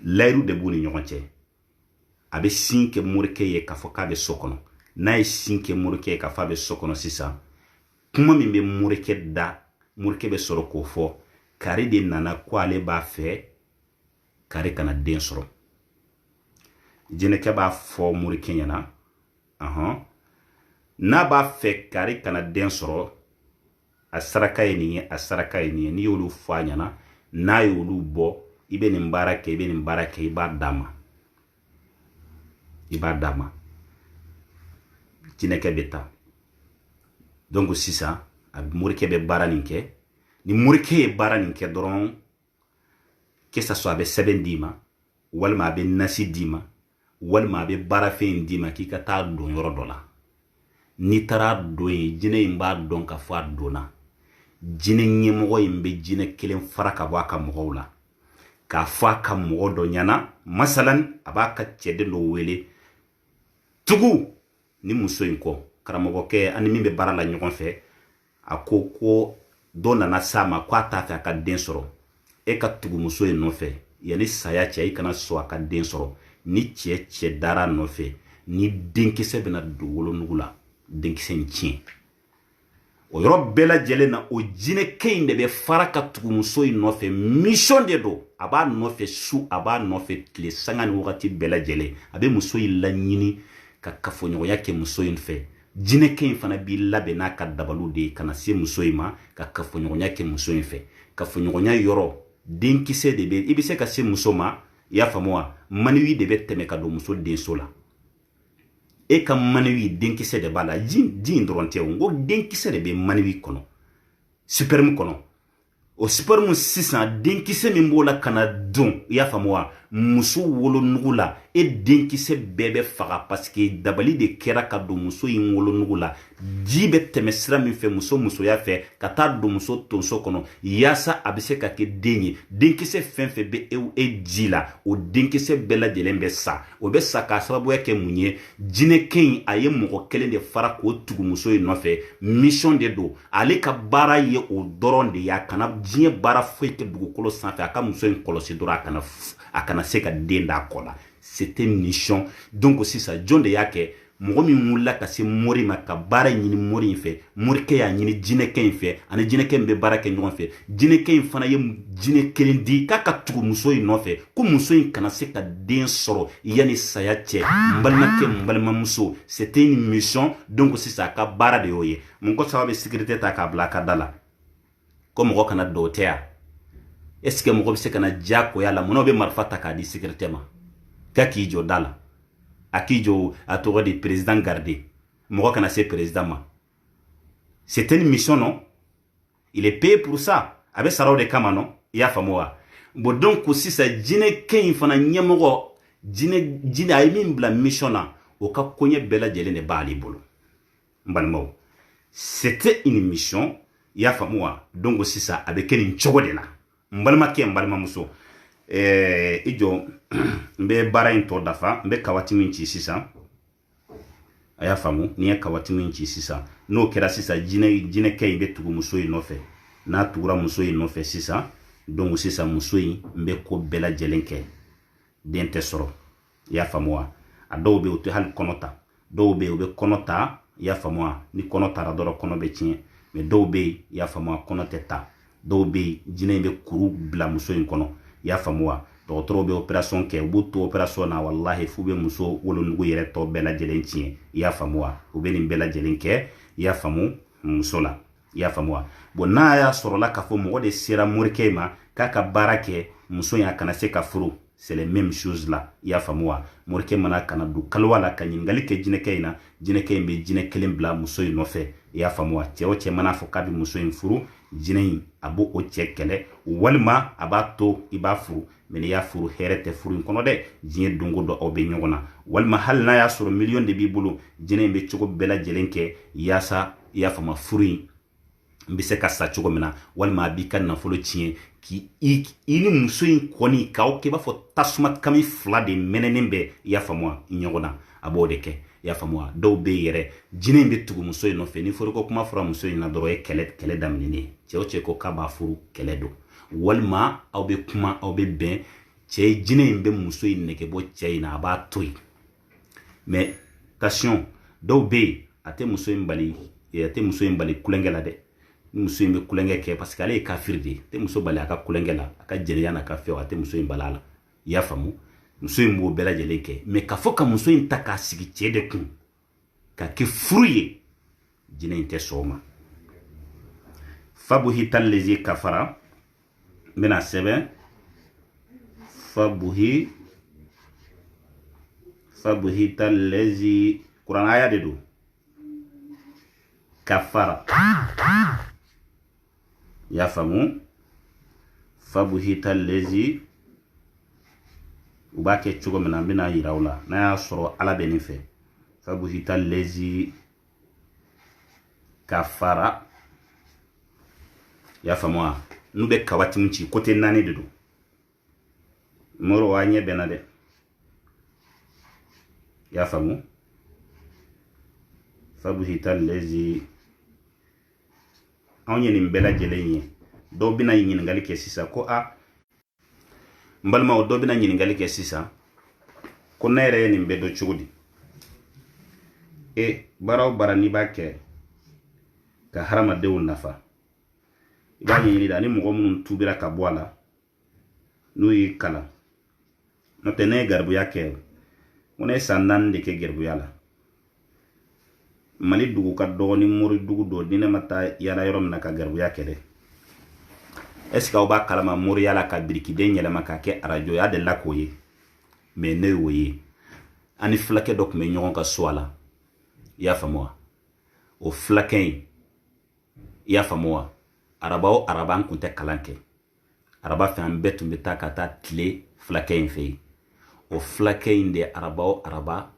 lairu de buni nyonche abe sinke mureke ye kafoka be sokono na sinke mureke ye kafa be sokono sisan kuma mi be mureke da mureke be soro ko fo kare de nana kwale ba fe kare kana den soro jene ke ba fo mureke nyana na ba fe kare kana den soro asaraka ni ni yolu fanyana na yolu bo ibe ni mbarake iba dama tineke beta donc sisa ab murike be baraninke ni murike baraninke doron que ça soit be sebendima walma be nasidima walma be barafen dima ki ka ta don yoro dola ni tara do jine imba don ka fa dona jine nyemgo imbe jine kelen faraka waka mugawla ka fa ka mugodo nyana masalan abaka chede lo wele tugu ni muso inko karamogo ke ani mimbe barala nyogon fe akoko dona na sama kwa ta ka den soro e ka tugu muso no fe yani saya cɛ i kana so a ka den sɔrɔ ni cɛ dara nɔfɛ ni denkisɛ bɛna don wolonugu la denkisɛ in tiɲɛ o yɔrɔ bɛɛ lajɛlen na o jinɛkɛ in de bɛ fara ka tugu muso in nɔfɛ mission de don a b'a nɔfɛ su a b'a nɔfɛ tile sanga ni wagati bɛɛ lajɛlen a bɛ muso in laɲini ka kafoɲɔgɔnya kɛ muso in fɛ jinɛkɛ in fana b'i labɛn n'a ka dabaliw de ye ka na se muso in ma ka kafoɲɔgɔnya kɛ muso in fɛ kafoɲɔgɔnya yɔrɔ denkisɛ de bɛ i bɛ se ka se muso ma i y'a faamu wa maniwi de bɛ tɛmɛ ka don muso denso la e ka maniwi denkisɛ de b'a la jin dɔrɔn tɛ o n ko denkisɛ de bɛ maniwi kɔnɔ sperme kɔnɔ o sperme sisan denkisɛ min b'o la ka na don i y'a faamu wa muso wolonugu la e denkisɛ bɛɛ bɛ faga parce que dabali de kɛra ka don muso in wolonugu la ji bɛ tɛmɛ sira min fɛ musoya fɛ ka taa don muso tonso kɔnɔ yaasa a bɛ se ka kɛ den ye denkisɛ fɛn fɛn bɛ e ji la o denkisɛ bɛɛ lajɛlen bɛ sa o bɛ sa k'a sababuya kɛ mun ye jinɛkɛ in a ye mɔgɔ kelen de fara k'o tugu muso in nɔfɛ mission de don ale ka baara ye o dɔrɔn de ye a kana diɲɛ baara foyi kɛ dugukolo sanfɛ a ka muso in kɔlɔsi dɔrɔn a kana se ka den d'a kɔ la c'était une mission donc sisan jɔn de y'a kɛ mɔgɔ min wulila ka se mori ma ka baara ɲini mori in fɛ morikɛ y'a ɲini jinɛkɛ in fɛ ani jinɛkɛ in bɛ baara kɛ ɲɔgɔn fɛ jinɛkɛ in fana ye jinɛ kelen di k'a ka tugu muso in nɔfɛ ko muso in kana se ka den sɔrɔ yanni saya cɛ n balimakɛ n balimamuso c'était une mission donc sisan a ka baara de y'o ye mun kosɔn a bɛ sécurité ta k'a bila a ka da la ko mɔgɔ kana dɔw tɛ yan est-ce que mɔgɔ bɛ se ka na diyagoya la munna o bɛ marifa ta k'a di sécurité ma k'a k'i jɔ da la a k'i jɔ a tɔgɔ de président garde mɔgɔ kana se président ma c'était une mission non il est payé pour ça a bɛ sara o de kama non i y'a faamu wa bon donc sisan jinɛkɛ in fana ɲɛmɔgɔ jinɛ a ye min bila mission na o ka koɲɛ bɛɛ lajɛlen de b'ale bolo n balimaw c'était une mission i y'a faamu wa donc sisan a bɛ kɛ nin cogo de la n balimakɛ n balimamuso i jɔ n bɛ baara in tɔ dafa n bɛ kawati min ci sisan a y'a faamu n'i ye kawati min ci sisan n'o kɛra sisan jinɛkɛ in bɛ tugu muso in nɔfɛ n'a tugura muso in nɔfɛ sisan donc sisan muso in n bɛ ko bɛɛ lajɛlen kɛ den tɛ sɔrɔ i y'a faamu wa a dɔw bɛ yen o tɛ hali kɔnɔ ta dɔw bɛ yen o bɛ kɔnɔ ta i y'a faamu wa ni kɔnɔ tara dɔrɔn kɔnɔ bɛ tiɲɛ mais dɔw bɛ yen i y'a faamu wa kɔnɔ tɛ ta dɔw bɛ yen jinɛ in bɛ kuru bila muso in kɔnɔ i y'a faamu wa dɔgɔtɔrɔw bɛ opération kɛ u b'u to opération na walahi f'u bɛ muso wolonugu yɛrɛ tɔ bɛɛ lajɛlen tiɲɛ i y'a faamu wa u bɛ nin bɛɛ lajɛlen kɛ i y'a faamu muso la i y'a faamu wa bon n'a y'a sɔrɔla k'a fɔ mɔgɔ de sera morikɛ ma k'a ka baara kɛ muso in a kana se ka furu c'est les mêmes choses là i y'a faamu wa morikɛ mana kana don kaliwa la ka ɲininkali kɛ jinɛkɛ in na jinɛkɛ in bɛ jinɛ kelen bila muso in nɔfɛ i y'a faamu wa cɛ o cɛ mana fɔ k'a bɛ muso in furu jinɛ in a b'o cɛ kɛlɛ walima a b'a to i b'a furu mais n'i y'a furu hɛrɛ tɛ furu in kɔnɔ dɛ diɲɛ don o don aw bɛ ɲɔgɔn na walima hali n'a y'a sɔrɔ million de b'i bolo jinɛ in bɛ cogo bɛɛ lajɛlen kɛ yaasa i y'a faamu furu in n bɛ se ka sa cogo min na walima a b'i ka nafolo tiɲɛ i ni muso in kɔni k'aw kɛ i b'a fɔ tasuma kami fila de mɛnɛnen bɛ i y'a faamu wa ɲɔgɔn na a b'o de kɛ i y'a faamu wa dɔw bɛ yen yɛrɛ jinɛ in bɛ tugu muso in nɔfɛ ni foroko kuma fɔra muso in na dɔrɔn o ye kɛlɛ daminɛnen cɛ o cɛ ko k'a b'a furu kɛlɛ don walima aw bɛ kuma aw bɛ bɛn cɛ jinɛ in bɛ muso in nɛgɛ bɔ cɛ in na a b'a to yen mais attention dɔw bɛ yen a tɛ muso in bali kulonkɛ la dɛ ni muso in bɛ kulonkɛ kɛ parce que ale ye kafiri de ye a tɛ muso bali a ka kulonkɛ la a ka jɛnɛya n'a ka fɛnw a tɛ muso in bali a la i y'a faamu muso in b'o bɛɛ lajɛlen kɛ mais k'a fɔ ka muso in ta k'a sigi cɛ de kun ka kɛ furu ye jinɛ in tɛ sɔn o ma fabuhita lezi kafara n bɛna sɛbɛn fabuhita lezi kuran aya de don kafara i y'a faamu fabuhita lezi u b'a kɛ cogo min na n bɛna yira u la n'a y'a sɔrɔ ala bɛ nin fɛ fabuhita lezi kafara i y'a faamu wa n'u bɛ kawati min ci côté naani de don moro wa ɲɛ bɛnna dɛ i y'a faamu fabuhita lezi anw ye nin bɛɛ lajɛlen ye dɔw bɛna ɲininkali kɛ sisan ko mbalma o dɔ bɛna ɲiningali kɛ sisan ko ne yɛrɛ ye nin bɛɛ dɔ cogo di baara o baara n'i b'a kɛ ka hadamadenw nafa i b'a ɲɛɲini da ni mɔgɔ minnu tubira ka bɔ a la n'u y'i kalan n'o tɛ ne ye garibuya kɛ ko ne ye san 4 de kɛ garibuya la Mali dugu ka dɔgɔ ni mori dugu dɔ ni ne ma taa yala yɔrɔ min na ka garibuya kɛ dɛ est-ce que aw b'a kalama mori yala ka birikiden yɛlɛma ka kɛ arajo ya de la k'o ye mais ne y'o ye ani fulakɛ dɔ tun bɛ ɲɔgɔn ka so a la i y'a faamu wa o fulakɛ in i y'a faamu wa araba o araba an kun tɛ kalan kɛ araba fɛ an bɛɛ tun bɛ taa ka taa tile fulakɛ in fɛ yen o fulakɛ in de araba o araba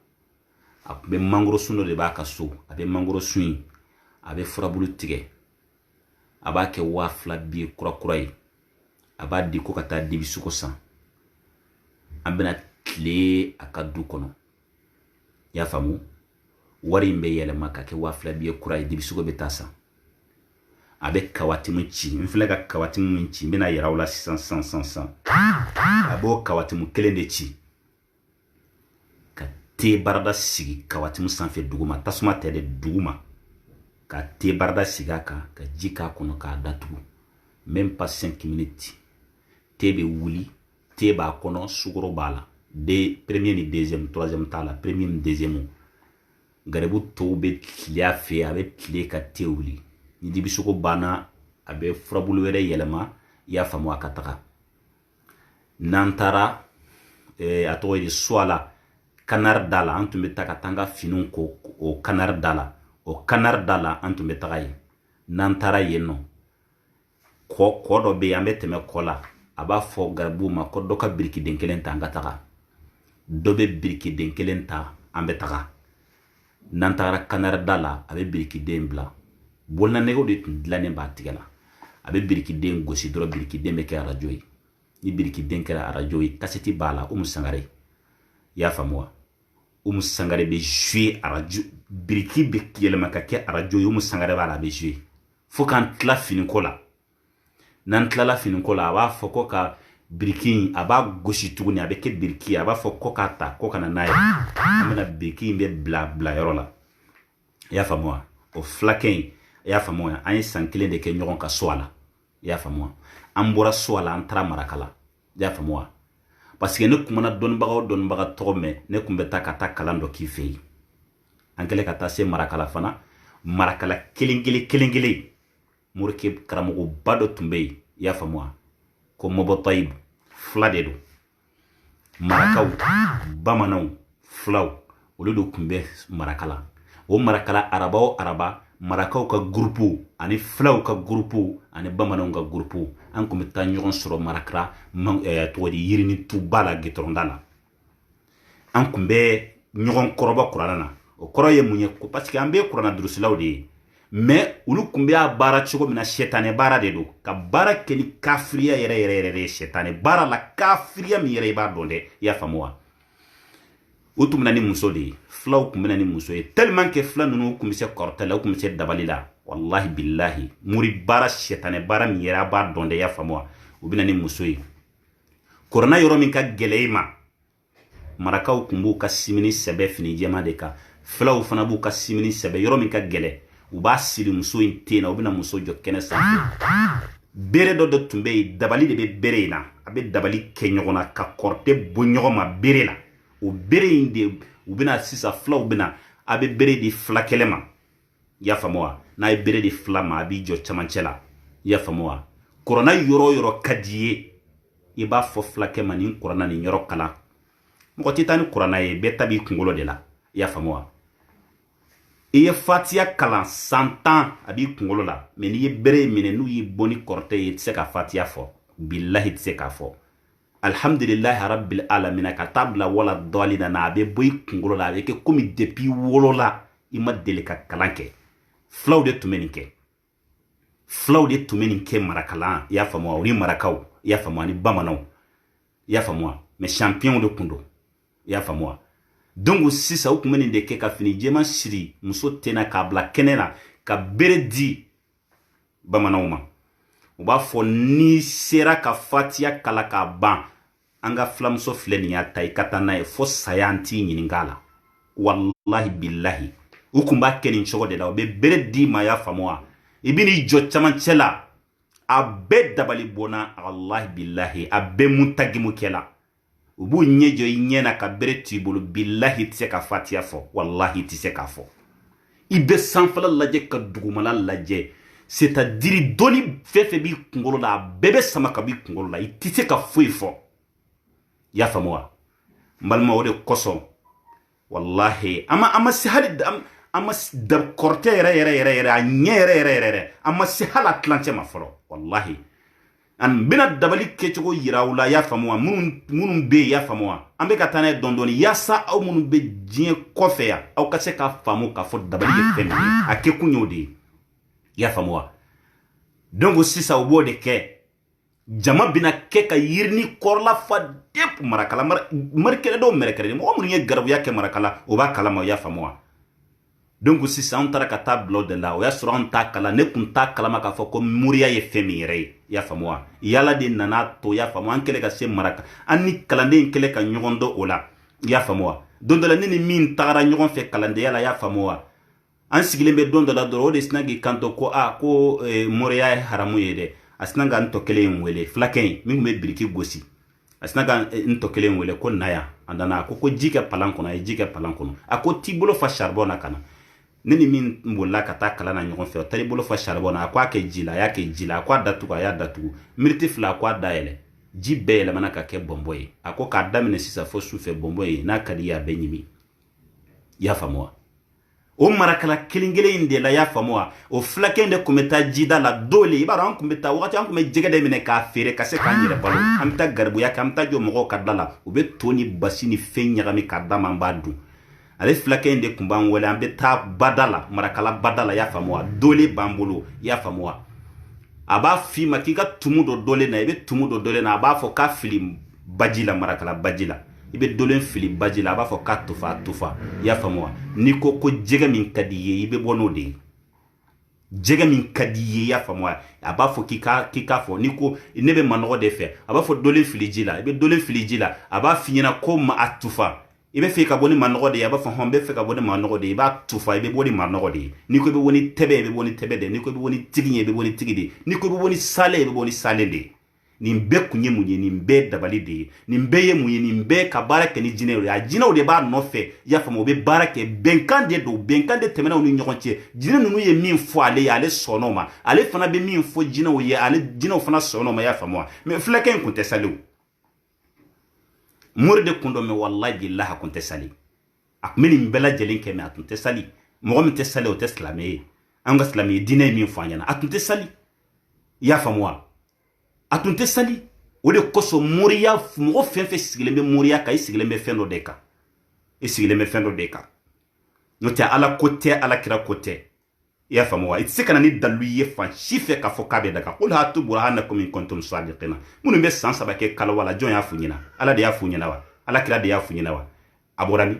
a tun bɛ mangoro sun dɔ de b'a ka so a bɛ mangoro sun in a bɛ furabulu tigɛ a b'a kɛ 2000 bi kura ye a b'a di ko ka taa dibisuko san an bɛna tile a ka du kɔnɔ i y'a faamu wari in bɛ yɛlɛma ka kɛ 2000 bi kura ye dibisuko bɛ taa san a bɛ kawatimu ci n filɛ ka kawatimu min ci n bɛna yɛrɛ aw la sisan a b'o kawatimu kelen de ci ka te barada sigi kawatimu sanfɛ duguma tasuma tɛ de duguma ka te barada sigi a kan ka ji k'a kɔnɔ k'a datugu même pas 5 minutes te bɛ wuli te b'a kɔnɔ sukoro b'a la premier ni deuxième troisième t'a la premier ni deuxième garibu tɔw bɛ tile a fɛ a bɛ tile ka te wuli ni dibisuko banna a bɛ furabulu wɛrɛ yɛlɛma i y'a faamu a ka taga n'an taara a tɔgɔ ye so a la kanari da la an tun bɛ taa ka taa an ka finiw ko o kanari da la o kanari da la an tun bɛ taga yen n'an taara yen nɔ kɔ dɔ bɛ yen an bɛ tɛmɛ kɔ la a b'a fɔ garibuw ma ko dɔ ka birikiden kelen ta an ka taga dɔ bɛ birikiden kelen ta an bɛ taga n'an tagara kanari da la a bɛ birikiden bila bolinanegew de tun dilannen b'a tigɛ la a bɛ birikiden gosi dɔrɔn birikiden bɛ kɛ arajo ye ni birikiden kɛra arajo ye kasɛti b'a la Umu Sangare i y'a faamu wa Umu Sangare bɛ jouer arajo biriki bɛ yɛlɛma ka kɛ arajo ye Umu Sangare b'a la a bɛ jouer fo k'an tila finiko la n'an tilala finiko la a b'a fɔ ko ka biriki in a b'a gosi tuguni a bɛ kɛ biriki ye a b'a fɔ ko k'a ta ko ka na n'a ye an bɛna biriki in bɛ bila yɔrɔ la i y'a faamu wa o fulakɛ in i y'a faamu wa an ye san 1 de kɛ ɲɔgɔn ka so a la i y'a faamu wa an bɔra so a la an taara Marakala i y'a faamu wa parce que ne kun mana dɔnnibaga o dɔnnibaga tɔgɔ mɛn ne kun bɛ taa ka taa kalan dɔ k'i fɛ yen an kɛlen ka taa se Marakala fana Marakala kelen Morike karamɔgɔba dɔ tun bɛ yen i y'a faamu wa ko Mɔbɔ Tayibu fila de don marakaw bamananw filaw olu de tun bɛ Marakala o Marakala araba o araba marakaw ka groupe ani filaw ka groupe ani bamananw ka groupe an kun bɛ taa ɲɔgɔn sɔrɔ Marakala tɔgɔ di yirini tuba la gitɔrɔnda la an kun bɛ ɲɔgɔn kɔrɔbɔ kuranna na o kɔrɔ ye mun ye parce que an bɛ kuranna durusilaw de ye mais olu kun bɛ a baara cogo min na sɛtanɛ baara de don ka baara kɛ ni kafiriya yɛrɛ de ye sɛtanɛ baara la kafiriya min yɛrɛ i b'a dɔn dɛ i y'a faamu wa o tun bɛna ni muso de ye filaw tun bɛna ni muso ye tellement que fila ninnu tun bɛ se kɔrɔtɛ la u tun bɛ se dabali la wallahi billahi muri baara sɛtanɛ baara min yɛrɛ a b'a dɔn dɛ i y'a faamu wa u bɛna ni muso ye kuranna yɔrɔ min ka gɛlɛ i ma marakaw tun b'u ka simini sɛbɛ fini jɛma de kan filaw fana b'u ka simini sɛbɛ yɔrɔ min ka gɛlɛ u b'a siri muso in ten na u bɛna muso jɔ kɛnɛ sanfɛ bere dɔ tun bɛ yen dabali de bɛ bere in na a bɛ dabali kɛ ɲɔgɔn na ka kɔrɔtɛ bɔ ɲɔgɔn ma bere la o bere in de u bɛna sisan filaw bɛna a bɛ bere di fila kɛlɛ ma i y'a faamu wa n'a ye bere di fila ma a b'i jɔ camancɛ la i y'a faamu wa kuranna yɔrɔ o yɔrɔ ka di ye i b'a fɔ fulakɛ ma nin kuranna nin yɔrɔ kalan mɔgɔ tɛ taa ni kuranna ye bɛɛ ta b'i kunkolo de la i y'a faamu wa i ye fatiya kalan 100 ans a b'i kunkolo la mais n'i ye bere minɛ n'u y'i bɔ ni kɔrɔtɛ ye i tɛ se ka fatiya fɔ billahi i tɛ se k'a fɔ alhamdulillahi rabbil alamina ka taa bila wala dɔlina na a bɛ bɔ i kunkolo la a bɛ kɛ komi depuis wolola i ma deli ka kalan kɛ filaw de tun bɛ nin kɛ filaw de tun bɛ nin kɛ Marakala i y'a faamu wa o ni marakaw i y'a faamu wa ni bamananw i y'a faamu wa mais champion de tun don i y'a faamu wa donc sisan u tun bɛ nin de kɛ ka fini jɛman siri muso tɛna k'a bila kɛnɛ na ka bere di bamananw ma u b'a fɔ n'i sera ka fatiya kala k'a ban anga flamso fileni ya tai katana e fo sayanti nyiningala wallahi billahi ukumba kenin chogo de la be bere di ma ya famwa ibini jo chaman chela abbe dabali bona wallahi billahi abbe muntagimu kela ubu nyejo nyena ka bere tibulu billahi tse ka fatia fo wallahi tse ka fo ibe sanfala laje ka dugumala laje c'est-à-dire doni fefe bi kungolo la bebe sama ka bi kungolo la itise ka foi fo ya famwa malma wode koso wallahi ama sihali ama da korte yere ama sihala atlante ma folo wallahi an bina dabali kechogo yirawula ya famwa munun be ya famwa ambe katana dondoni yasa au munun be jien kofe ya au kase ka famu ka fo dabali fenni ake kunyodi ya famwa donc sisa ubo de ke jama bina ke ka yirni korla fa dep marakala markere do merekere mo mun ye garbu yake marakala o ba kala ma ya famwa donc sisa on tara ka tableau de la o ya sura on ta kala ne kun ta kala ma ka fo ko muriya ye femire ya famwa yala de nana to ya famwa an kele ka se maraka anni kalande kele ka nyogondo ola ya famwa don de la ni min tara nyogon fe kalande yala ya famwa an sigilembe don de la do de snagi kanto ko ko muriya haramu yede asnanga nto kele nwele flaken mi me biriki gosi asnanga nto kele nwele ko naya andana ko jike palankono e jike palankono ako tibolo fa charbon kana nini min mbola kata kala na nyogon fe tari bolo fa charbon akwa ke jila yake jila akwa datuga ya datugu mirti fla akwa daele jibele manaka ke bomboye ako ka damine sisa fo sufe bomboye na kadiya benyimi ya famwa o marakala kilingele inde la ya famwa o flakende kumeta jida la dole ibara an kumeta wakati an kume jegede mine ka fere ka se ka nyire balo amta garbu ya kamta jo mogo kadala o be toni basini fenya gami kadama mbadu ale flakende kumban wala ambe ta badala marakala badala ya famwa dole bambulu ya famwa aba fi makika tumudo dole na ibe tumudo dole na aba fo ka film bajila marakala bajila ibe dolen fili bajila aba fo ka tufa ya famwa niko ko jega min kadiye ibe bono de jega min kadiye ya famwa aba fo kika fo niko nebe manogo de fe aba fo dolen fili jila ibe dolen fili jila aba finyina ko ma atufa ibe fe ka boni manogo de aba fo hombe fe ka boni manogo de iba tufa ibe boni manogo de niko ibe boni tebe ibe boni tebe de niko ibe boni tiginye ibe boni tigide niko ibe boni sale ibe boni sale de nimbe kunye munye nimbe dabali de nimbe ye munye nimbe ka barake ni jine ya jine o de ba no fe ya famo be barake benkande do benkande temena oni nyokonche jine nunu ye min fo ale ya ale sonoma ale fana be min fo jine o ye ale jine o fana sonoma ya famo me fleken kunte salu murde kundo me wallahi billahi kunte sali akmeni mbela jelinke me atunte sali mo mi te sali o te slame anga slame dine min fo anyana atunte sali ya famo atunte sali ode koso muriya mo fenfe sigilembe muriya kai sigilembe fendo deka e sigilembe fendo deka note ala kote ala kira kote ya famwa itsikana ni daluye fan shife ka fokabe daga qul hatu burhanakum in kuntum sadiqina munu be sansa bake kala wala jon ya funyina ala de ya funyina wa ala kira de ya funyina wa aborani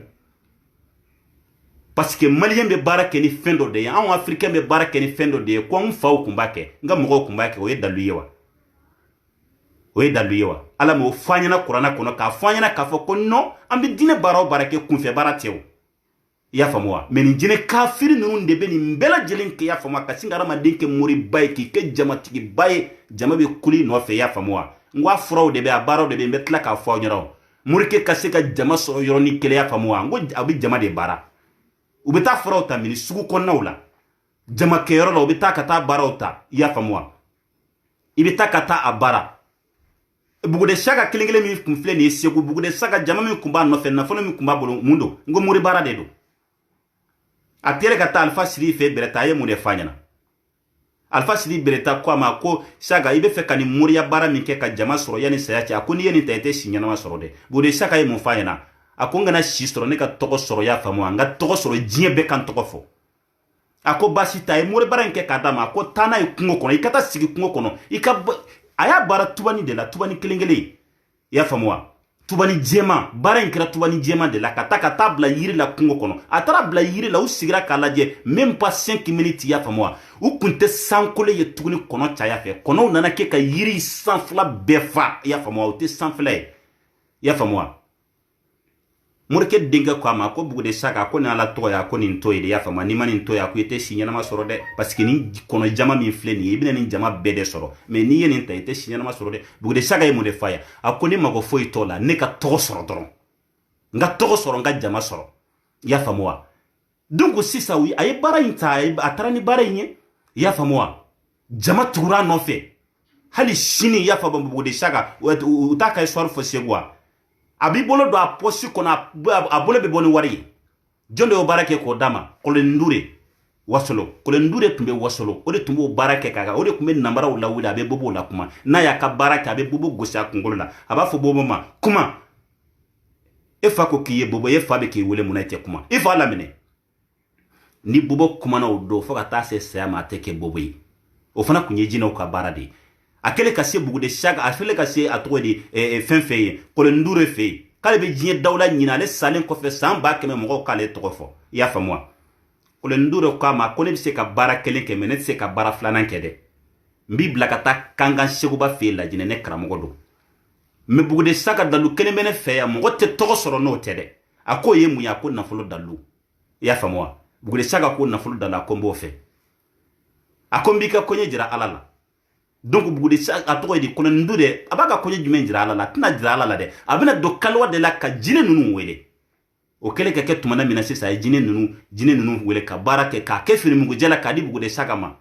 parce que malien be barake ni fendo de en africain be barake ni fendo de ko mfa ukumbake nga mo kumbake o daluye wa we daluyewa ala mo fanyana qur'ana kono ka fanyana ka fo konno ambi dine baro barake kunfe baratew ya famwa meni dine kafiri nunu ndebe ni mbela jelinke ya famwa ka singara ma dinke muri bayki ke jamatigi baye jamabe kuli no fe ya famwa ngwa furaw de be abaro de be metla ka fo nyoro murike ka seka jama so yoro ni kele ya famwa ngo abi jama de bara ubita furaw ta mini sugu konnawla jama ke yoro la ubita kata barota ya famwa ibita kata abara bugude shaka kilingile mi kumfle ni segu bugude saka jama mi kumba no fe na fono mi kumba bolo mundo ngo muri bara dedo atere kata alfa siri fe bereta ye mune fanyana alfa siri bereta kwa ma ko shaka ibe fe kani muri ya bara mi ke ka jama soro yani sayachi akuni yeni tete sinyana ma soro de bugude shaka ye mu fanyana akonga na shistro ne ka toko soro ya famu anga toko soro jie be kan toko fo ako basi tay muri bara nke kadama ko tana ikungo kono ikata sigi kungo kono aya bara tubani de la tubani kilingele ya famwa tubani jema bara inkira tubani jema de la kata tabla yiri la kungo kono atara bla yiri la usigira kalaje même pas 5 minutes ya famwa u kunte sankole ye tuguni kono chaya fe kono nana ke ka yiri sanfla befa ya famwa u te sanfla ya famwa murke dinga ko ma ko bugude saka ko na la toya ko nin toyde ya fama ni manin toya ko ite sinya ma soro de parce que ni kono jama min fleni ibina ni jama bede soro mais ni yenin ta ite sinya ma soro de bugude saka e mu de faya akoni mago foi tola ne ka to soro doron nga to soro nga jama soro ya famwa donc sisa wi ay bara inta atarani bara yin ya famwa jama tura no fe hali shini ya fa bugude saka utaka histoire fo segwa abi bolo do a posi kona a bolo be boni wari jonde o barake ko dama kolendure wasolo kolendure tumbe wasolo o de tumbo barake kaga o de kumbe nambara wala wula be bobo la kuma na ya ka barake abe bobo gosa kungolo la aba fo bobo ma kuma e fa ko kiye bobo e fa be ki wele munate kuma e fa la mene ni bobo kuma na o do fo ka ta se sama te ke bobo yi o fana kunye jina o ka barade akele kase bugu de chaque afele kase atro di fin feye ko le ndure fe kale be jie dawla nyina le salen ko fe san ba keme mo kale to fo ya fa moi ko le ndure ko ma ko ne se ka bara kele ke menet se ka bara flanan kede mbi blakata kanga shegu ba fe la jine ne kramo do me bugu de saka dalu kene mene fe ya mo te to soro no tede ako ye mu ya ko na folo dalu ya fa moi bugu de saka ko na folo dala ko mbo fe akombi ka konye jira alala donc bugu de atoy di kono ndude abaga ko jumen jira ala la tina jira ala la de abina do kalwa de la ka jine nunu wele o kele ke tumana mina sisa jine nunu wele ka barake ka ke firi mugo jela ka di bugu de sagama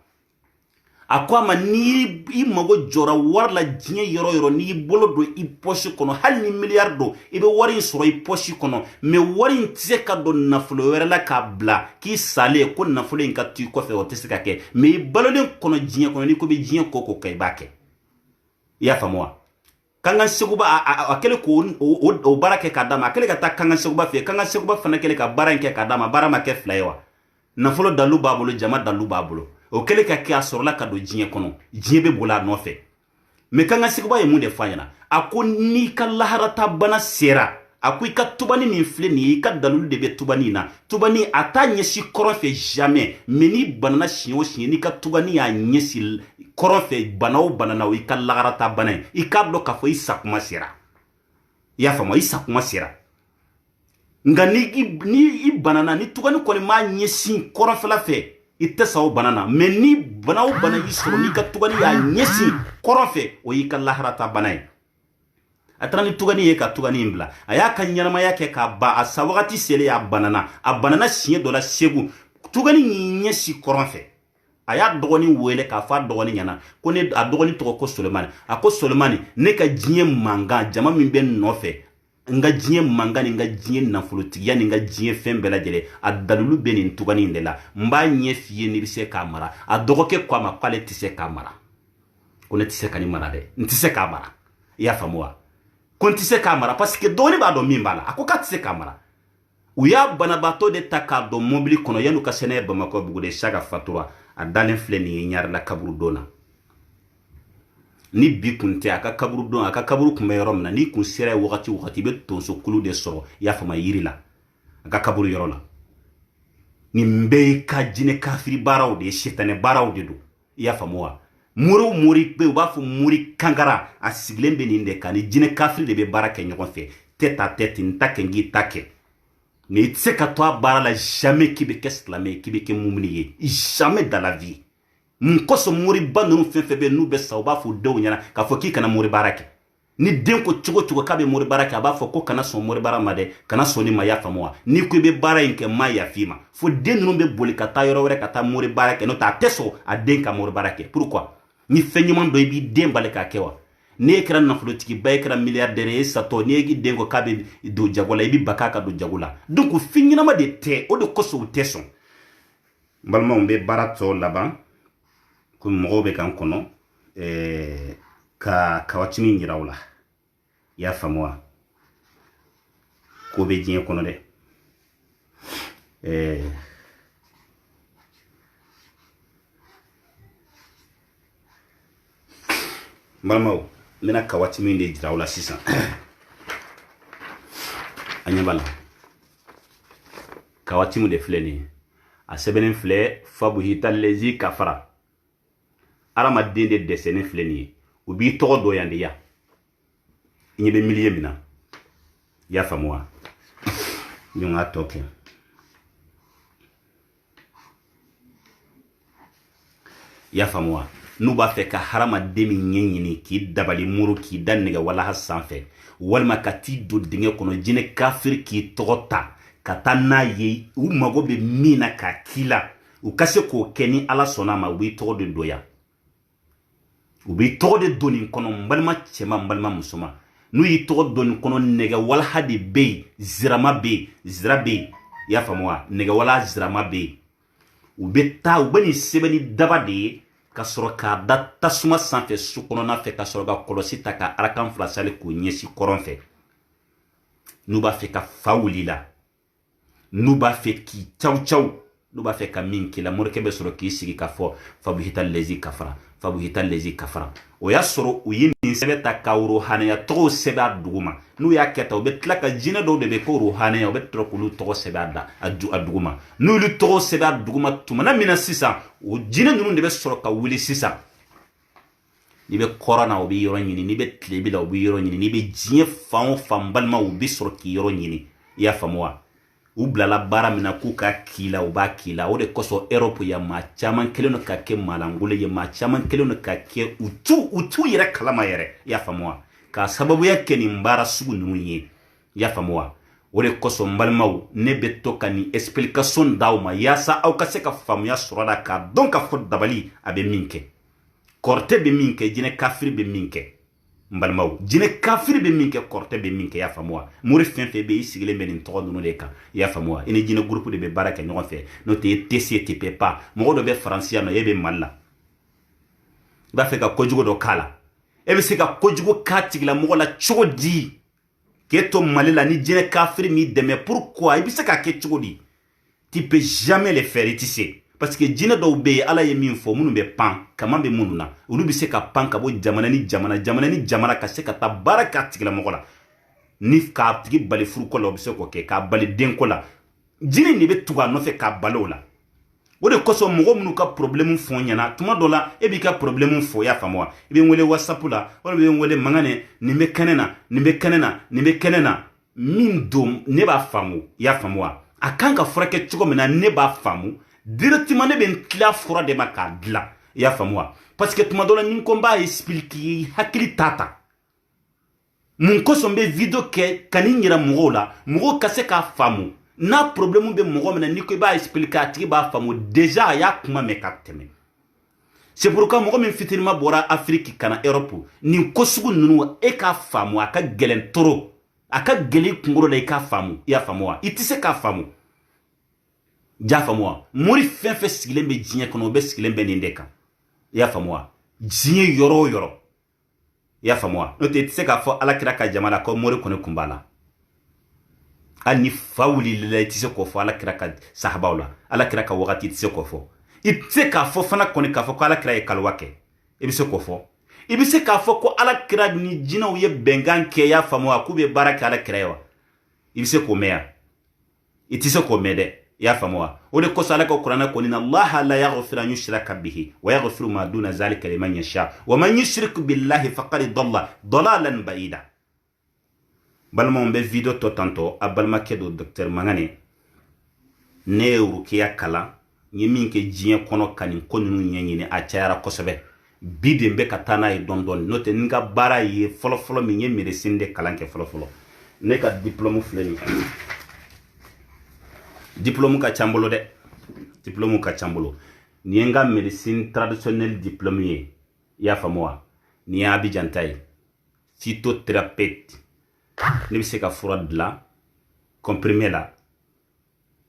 akwa ma ni i mago jora war la jine yoro ni bolo do i poshi kono hal ni milliard do ibe wari soro i poshi kono me wari tse ka do nafulo wera la ka bla ki sale ko nafulo in ka tu ko fe o tesika ke me balole kono jine kono ni ko be jine ko kay bake ya famwa kanga seguba akele ko o barake ka dama akele ka ta kanga seguba fe kanga seguba fana kele ka baranke ka dama barama ke flywa nafulo dalu babulo jama dalu babulo o kele ka ke asorla ka do jine kono jine be bola no fe me kanga sigba e munde fanyana ako ni ka laharata bana sera ako ka tubani ni fle ni ka dalul de be tubani na tubani ata nyesi koron jamais me ni banana shinyo shin ni ka tubani ya nyesi koron fe banao banana o ka laharata bana i ka do ka fo isa kuma sera ya fama isa kuma sera nga ni banana ni tubani ko ni ma nyesi koron fe la fe ite sawo banana me ni banaw bana yisoro ni ka tugani ya nyesi korofe o yika lahrata banay atrani tugani ye ka tugani imbla aya ka nyarama yake ka ba asawati sele ya banana sinye dola segu tugani nyesi korofe aya dogoni wele ka fa dogoni nyana ko ne a dogoni to ko Sulemani ako Sulemani ne ka jinye manga jama min ben nofe nga jinye mangani nga jinye nafulutigi yani nga jinye fembela jele adalulu beni tugani ndela mba nye fiye ni bise kamara adogoke kwa makwale tise kamara kone tise kani mara de ntise kamara ya famua kon tise kamara parce que doni ba do mimbala akoka tise kamara uya banabato de takado mobili kono yanu kasene bamako bugude shaga fatura adalen fleni nyar la kaburu dona ni bi kunte aka kaburu don aka kaburu kuma yorom na ni kun sere wakati be tonso kulu de soro ya fama yirila aka kaburu yorona ni mbe ka jine kafiri baraw de shetane baraw de do ya fama muri be ba fu muri kangara asiglembe ni ndeka ni jine kafiri de be barake nyokon fe tête à tête ntake ngi take ni tseka to bara la jamais qui be keslamé qui be ke mumniye jamais dans la vie mkoso muri banu fefebe nu be sauba fu do nyana ka fo ki kana muri barake ni den ko chugo ka be muri barake aba fo ko kana so muri bara made kana so ni maya famoa ni ko be bara inke maya fima fo den nu be boli ka ta yoro wore ka ta muri barake no ta teso a den ka muri barake pourquoi ni fenyman do bi den bale ka kewa ne kran na flotiki bay kran milliardaire sato ne gi den ko ka be do jagola bi bakaka do jagula donc finyina ma de te o de ko so teso balma on be barato laban ko mo be kan kono ka kawatini nyirawla ya famwa ko be jien kono de malmaw mina kawatini de jirawla sisan anyabala kawatini de fleni a sebenen fle fabu hital lezi kafara arama dende desene fleni ubi to do yande ya inye be miliye mina ya famuwa nyunga toke ya famuwa n'u b'a fɛ ka hadamaden min ɲɛɲini k'i dabali muru k'i da nɛgɛ walaha sanfɛ walima ka t'i don dingɛ kɔnɔ jinɛ kafiri k'i tɔgɔ ta ka taa n'a ye u mago bɛ min na k'a k'i la u ka se k'o kɛ ni ala sɔnna ma u b'i tɔgɔ de don yan u b'i tɔgɔ de don nin kɔnɔ n balima cɛma n balima musoma n'u y'i tɔgɔ don nin kɔnɔ nɛgɛ walaha de bɛ yen zirama bɛ yen zira bɛ yen i y'a faamu wa nɛgɛ walaha zirama bɛ yen u bɛ taa u bɛ nin sɛbɛn ni daba de ye ka sɔrɔ k'a da tasuma sanfɛ su kɔnɔna fɛ ka sɔrɔ ka kɔlɔsi ta ka arakan fila sali k'o ɲɛsin kɔrɔn fɛ n'u b'a fɛ ka fa wuli la n'u b'a fɛ k'i caw caw n'u b'a fɛ ka min k'i la morikɛ bɛ sɔrɔ k'i sigi ka fɔ fabuhita lezi kafara fabuhita lezi kafara o y'a sɔrɔ u ye nin sɛbɛn ta ka rohaniya tɔgɔw sɛbɛn a duguma n'u y'a kɛ ta u bɛ tila ka jinɛ dɔw de bɛ ko rohaniya u bɛ tila k'olu tɔgɔ sɛbɛn a duguma n'olu tɔgɔ sɛbɛn a duguma tumana min na sisan o jinɛ ninnu de bɛ sɔrɔ ka wuli sisan n'i bɛ kɔrɔn na u bɛ yɔrɔ ɲini n'i bɛ tilebin la u bɛ yɔrɔ ɲini n'i bɛ diɲɛ fan o fan balima u bɛ sɔrɔ k'i yɔrɔ ɲini i y'a faamu wa u bilala baara min na k'u ka k'i la u b'a k'i la o de kosɔn Europe ya maa caman kɛlen don ka kɛ maalankolo ye maa caman kɛlen don ka kɛ u t'u yɛrɛ kalama yɛrɛ i y'a faamu wa k'a sababuya kɛ nin baara sugu ninnu ye i y'a faamu wa o de kosɔn n balimaw ne bɛ to ka nin explication d'aw ma yaasa aw ka se ka faamuya sɔrɔ a la k'a dɔn ka fɔ dabali a bɛ min kɛ kɔrɔtɛ bɛ min kɛ jinɛ kafiri bɛ min kɛ n balimaw jinɛ kafiri bɛ min kɛ kɔrɔtɛ bɛ min kɛ i y'a faamu wa mori fɛn fɛn bɛ i sigilen bɛ nin tɔgɔ ninnu de kan i y'a faamu wa i ni jinɛ groupe de bɛ baara kɛ ɲɔgɔn fɛ n'o tɛ e tɛ se te pe pas mɔgɔ dɔ bɛ faransi yan nɔ e bɛ mali la i b'a fɛ ka kojugu dɔ k'a la e bɛ se ka kojugu k'a tigilamɔgɔ la cogo di k'e to mali la ni jinɛ kafiri m'i dɛmɛ pourquoi i bɛ se k'a kɛ cogo di tu peux jamais le faire i tɛ se parce que jinɛ dɔw bɛ yen ala ye min fɔ minnu bɛ pan kama bɛ minnu na olu bɛ se ka pan ka bɔ jamana ni jamana ka se ka taa baara k'a tigilamɔgɔ la ni k'a tigi bali furuko la o bɛ se k'o kɛ k'a bali denko la jinɛ in de bɛ tugu a nɔfɛ k'a bali o la o de kosɔn mɔgɔ minnu ka problème fɔ n ɲɛna tuma dɔ la e b'i ka problème fɔ i y'a faamu wa i bɛ n wele whatsapp la walima i bɛ n wele Mangane nin bɛ kɛnɛ na nin bɛ kɛnɛ na nin bɛ kɛnɛ na min don ne b'a faamu i y'a faamu wa a kan ka furakɛ cogo min na ne b'a faamu directement ne bɛ n tila fura de ma k'a dilan i y'a faamu wa parce que tuma dɔ la ni ko n b'a expliquer hakili t'a ta mun kosɔn n bɛ video kɛ ka nin yira mɔgɔw la mɔgɔw ka se k'a faamu n'a problème bɛ mɔgɔ min na ni ko i b'a expliquer a tigi b'a faamu déjà a y'a kuma mɛn ka tɛmɛ c'est pourquoi mɔgɔ min fitinima bɔra Afrique ka na Europe nin ko sugu ninnu e k'a faamu a ka gɛlɛn trop a ka gɛlɛn i kunkolo la i k'a faamu i y'a faamu wa i tɛ se k'a faamu ja faamu wa mori fɛn fɛn sigilen bɛ diɲɛ kɔnɔ o bɛ sigilen bɛ nin de kan i y'a faamu wa diɲɛ yɔrɔ o yɔrɔ i y'a faamu wa n'o tɛ i tɛ se k'a fɔ alakira ka jama la ko mori kɔni kun b'a la hali ni fa wulila la i tɛ se k'o fɔ alakira ka sahabaw la alakira ka wagati i tɛ se k'o fɔ i tɛ se k'a fɔ fana kɔni k'a fɔ ko alakira ye kaliwa kɛ i bɛ se k'o fɔ i bɛ se k'a fɔ ko alakira ni jinɛw ye bɛnkan kɛ i y'a faamu wa k'u bɛ baara kɛ alakira ye wa i bɛ se k'o mɛn yan i tɛ se k'o mɛn dɛ i y'a faamu wa o de kosɔn ala ka kuranɛ ko inna allaha la yaghfiru an yushraka bihi wa yaghfiru ma duna zalika liman yasha wa man yushrik billahi faqad dalla dalalan ba'ida balimaw bɛ video tɔ tantɔ a balimakɛ do docteur Mangane ne ye rukiya kalan n ye min kɛ diɲɛ kɔnɔ ka nin ko ninnu ɲɛɲini a cayara kosɛbɛ bi de n bɛ ka taa n'a ye dɔɔni dɔɔni n'o tɛ n ka baara ye fɔlɔfɔlɔ min ye médecine de kalan kɛ fɔlɔfɔlɔ ne ka diplôme filɛ nin diplôme ka ca n bolo dɛ diplôme ka ca n bolo nin ye n ka médecine traditionnelle diplôme ye i y'a faamu wa nin ye Abidjan ta ye phytothérapeute ne bɛ se ka fura dilan comprimé la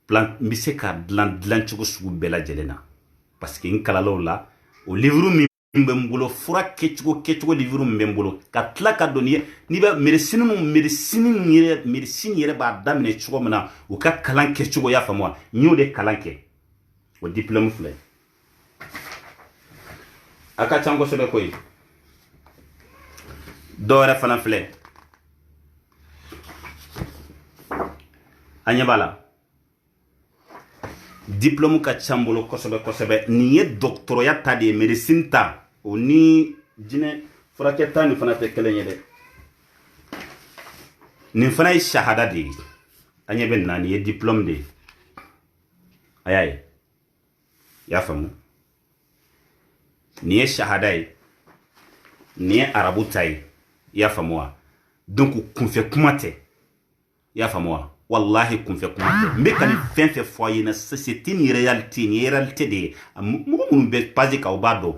n bɛ se ka dilan cogo sugu bɛɛ lajɛlen na parce que n kalala o la o livre min bɛ n bolo fura kɛcogo livre min bɛ n bolo ka tila ka dɔn n'i bɛ médecine yɛrɛ b'a daminɛ cogo min na u ka kalan kɛcogo y'a faamu wa n y'o de kalan kɛ o diplôme filɛ a ka ca kosɛbɛ koyi dɔ wɛrɛ fana filɛ a ɲɛ b'a la diplôme ka ca n bolo kosɛbɛ kosɛbɛ nin ye dɔgɔtɔrɔya ta de ye médecine ta o ni jinɛ furakɛ ta nin fana tɛ kelen ye dɛ nin fana ye shahada de ye an ɲɛ bɛ nin ye diplôme de ye a y'a ye i y'a faamu nin ye shahada ye nin ye arabu ta ye i y'a faamu wa donc kunfɛ kuma tɛ i y'a faamu wa wallahi kunfɛ kuma tɛ n bɛ ka nin fɛn fɛn fɔ a ye na c'est une réalité nin ye réalité de ye mɔgɔ minnu bɛ page kan u b'a dɔn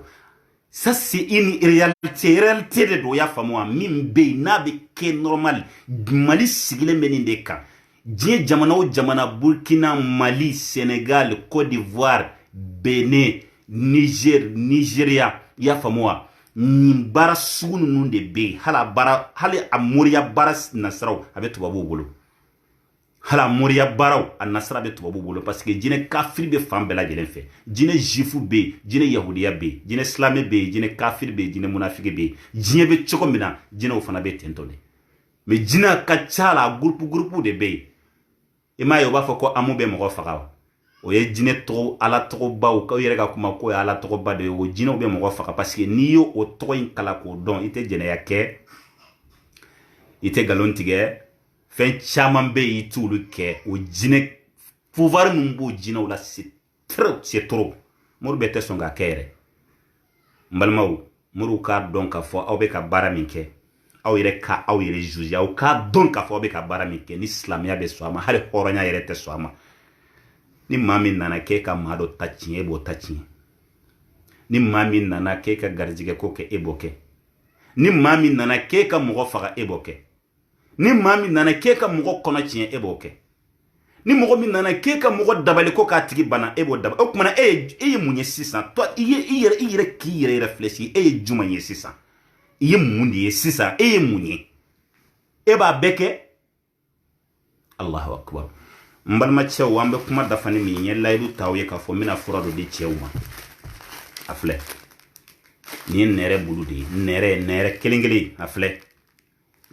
ça c'est une réalité de do ya faamu wa min bɛ yen n'a bɛ kɛ normal Mali sigilen bɛ nin de kan diɲɛ jamana o jamana Burkina Mali Sénégal Côte d'Ivoire Benin Nigeria i y'a faamu wa nin baara sugu ninnu de bɛ yen hali a moriya baara nasiraw a bɛ tubabuw bolo hala moriya baaraw a nasira bɛ tubabuw bolo parce que jinɛ kafiri bɛ fan bɛɛ lajɛlen fɛ jinɛ juifu bɛ yen jinɛ yahudiya bɛ yen jinɛ silamɛ bɛ yen jinɛ kafiri bɛ yen jinɛ munafiki bɛ yen diɲɛ bɛ cogo min na jinɛw fana bɛ tentɔ de mais jinɛ ka ca la groupe de bɛ yen i m'a ye u b'a fɔ ko amu bɛ mɔgɔ faga wa o ye jinɛ tɔgɔ ala tɔgɔbaw k'aw yɛrɛ ka kuma ko ye ala tɔgɔba de ye o jinɛw bɛ mɔgɔ faga parce que n'i y'o tɔgɔ in kala k'o dɔn i tɛ jɛnɛya kɛ i tɛ nkalon tigɛ fɛn caman bɛ yen i t'olu kɛ o jinɛ pouvoir min b'o jinɛw la c'est trop mori bɛɛ tɛ sɔn k'a kɛ yɛrɛ n balimaw moriw k'a dɔn k'a fɔ aw bɛ ka baara min kɛ aw yɛrɛ juger aw k'a dɔn k'a fɔ aw bɛ ka baara min kɛ ni silamɛya bɛ sɔn a ma hali hɔrɔnya yɛrɛ tɛ sɔn a ma ni maa min nana k'e ka maa dɔ ta tiɲɛ e b'o ta tiɲɛ ni maa min nana k'e ka garijɛgɛ ko kɛ e b'o kɛ ni maa min nana k'e ka mɔgɔ faga e b'o kɛ ni maa min nana k'e ka mɔgɔ kɔnɔ tiɲɛ e b'o kɛ ni mɔgɔ min nana k'e ka mɔgɔ dabali ko k'a tigi bana e b'o dabali o kumana e ye mun ye sisan toi i yɛrɛ k'i yɛrɛ réfléchir e ye jumɛn ye sisan i ye mun de ye sisan e ye mun ye e b'a bɛɛ kɛ Allahu akbar n balima cɛw an bɛ kuma dafa ni min ye layidu ta aw ye k'a fɔ n bɛna fura dɔ di cɛw ma a filɛ nin ye nɛrɛ bulu de ye nɛrɛ kelen kelen a filɛ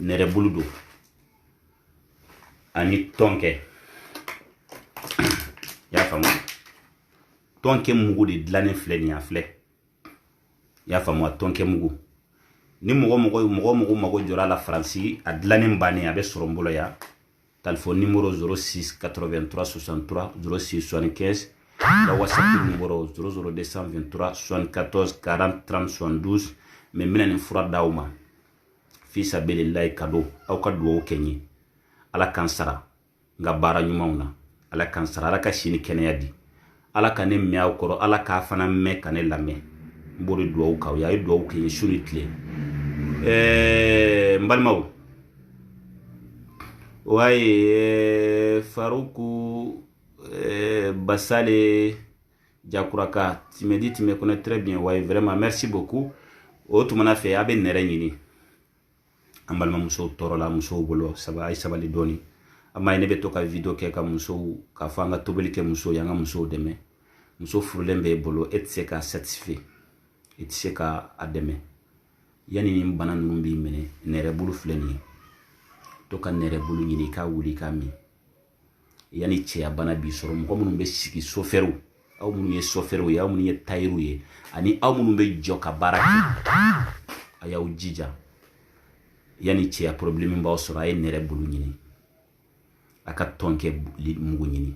nɛrɛ bulu don ani tɔnkɛ y'a faamu tɔnkɛ mugu de dilannen filɛ nin ye a filɛ y'a faamu a tɔnkɛ mugu ni mɔgɔ mago jɔra a la faransi a dilannen bannen a bɛ sɔrɔ n bolo yan téléphone numéro 06 83 63 06 75 la WhatsApp numéro 00223 74 40 30 72 mais n bɛna nin fura d'aw ma fi sabilillahi cadeau aw ka duwawu kɛ n ye ala k'an sara n ka baara ɲumanw na ala k'an sara ala ka sini kɛnɛya di ala ka ne mɛn aw kɔrɔ ala k'a fana mɛn ka ne lamɛn n b'o de duwawu k'aw ye a ye duwawu kɛ n ye su ni tile n balimaw ouais Faroukou Bassale Diakouraka tu me connais très bien ouais vraiment merci beaucoup o tumana fe abe nere nyini ambalma muso torola muso bolo saba ay sabali doni amma ine be to ka video ke ka muso ka fanga tobeli ke muso yanga muso deme muso furulembe bolo etse ka satisfait etse ka ademe yani ni bana numbi mene nere bulu fleni to ka nere bulu nyini ka wuli ka mi yani cɛya bana bi sɔrɔ mɔgɔ minnu bɛ sigi sofɛriw aw minnu ye sofɛriw ye aw minnu ye tayiru ye ani aw minnu bɛ jɔ ka baara kɛ a y'aw jija yani cɛya problème b'aw sɔrɔ a ye nɛrɛ bulu ɲini a ka tɔnkɛ mugu ɲini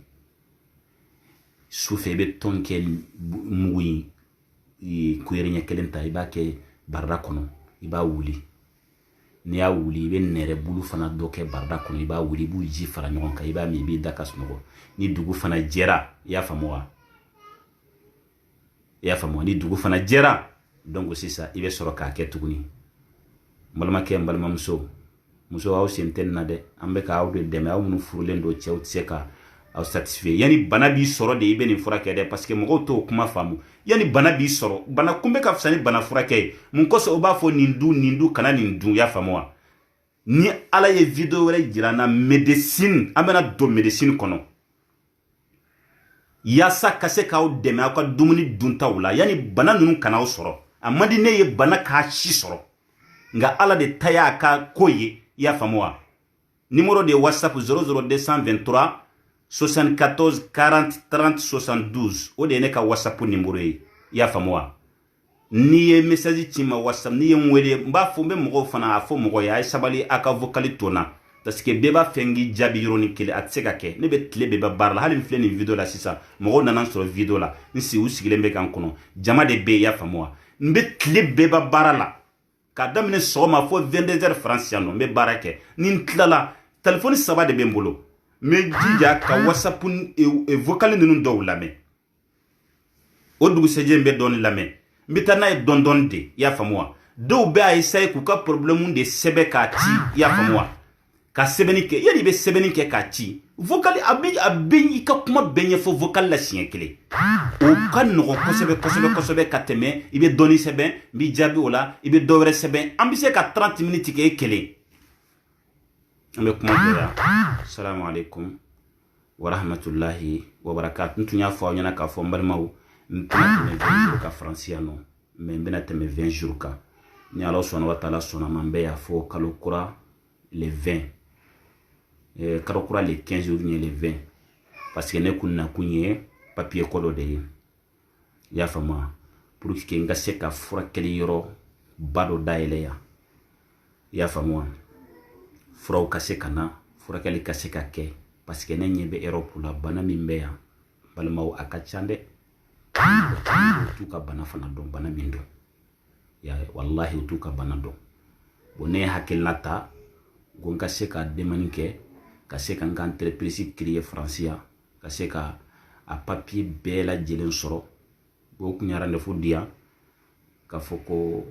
sufɛ i bɛ tɔnkɛ mugu in kuyɛrɛ ɲɛ kelen ta i b'a kɛ barada kɔnɔ i b'a wuli n'i y'a wuli i bɛ nɛrɛ bulu fana dɔ kɛ barada kɔnɔ i b'a wuli i b'u ji fara ɲɔgɔn kan i b'a min i b'i da ka sunɔgɔ ni dugu fana jɛra i y'a faamu wa i y'a faamu ni dugu fana jɛra donc sisan i bɛ sɔrɔ k'a kɛ tuguni n balimakɛ n balimamuso muso aw sen tɛ nin na dɛ an bɛ k'aw de dɛmɛ aw minnu furulen don cɛw tɛ se ka aw satisfait yani bana b'i sɔrɔ de i bɛ nin furakɛ dɛ parce que mɔgɔw t'o kuma faamu yani bana b'i sɔrɔ bana kunbɛ ka fisa ni bana furakɛ ye mun kosɔn o b'a fɔ nin dun kana nin dun y'a faamu wa ni ala ye video wɛrɛ jira n na médecine an bɛna don médecine kɔnɔ yaasa ka se k'aw dɛmɛ aw ka dumuni duntaw la yani bana ninnu kana aw sɔrɔ a man di ne ye bana k'a si sɔrɔ nka ala de ta y'a ka ko ye i y'a faamu wa numéro de whatsapp 00223 74 40 30 72 o de ye ne ka whatsapp numéro ye i y'a faamu wa n'i ye message ci ma whatsapp n'i ye n wele n b'a fɔ n bɛ mɔgɔw fana a fɔ mɔgɔ ye a ye sabali a ka vocali to n na parce que beba fengi jabi ironi kele atseka ke ne be tle beba barla halim fle ni video la sisa mo nanan sur video la nsi usigile mbe kan kono jama de be ya famwa mbe tle beba barala ka damine soma fo 22h franciano mbe barake nin tlala téléphone saba de bembolo me jija ka whatsapp e vocal nunu do lame o dugu seje mbe don lame mbe tana e don de ya famwa do be ay say ku ka problème de sebe ka ti ya famwa ka sebeni ke yadi be sebeni ke ka ti vocal abi ka kuma benye fo vocal la sinkele o kan no kosebe ka teme ibe doni sebe bi jabi ola ibe dowre sebe ambise ka 30 minutes ke kele ambe kuma ya assalamu alaikum wa rahmatullahi wa barakatuh ntunya fo nyana ka fo mbalmaw mpina teme 20 jours ka franciano me mbena teme 20 jours ka ni Allah subhanahu wa ta'ala sona mambe ya fo kalokura les 20 kalokura les 15 jours ni les 20 parce que ne kunna kunye papier kodo de ya fama pour que nga seka fura keli yoro bado daile ya fama fura ka seka na fura keli ka seka ke parce que ne nyebe Europe la bana mimbe ya balmaw akachande tuka bana fana don bana mindo ya wallahi tuka bana don bone hakilata gonka seka demanike ka seka nga entreprise créer francia ka seka a papier bela jelen soro bo kunyara ne fudia ka foko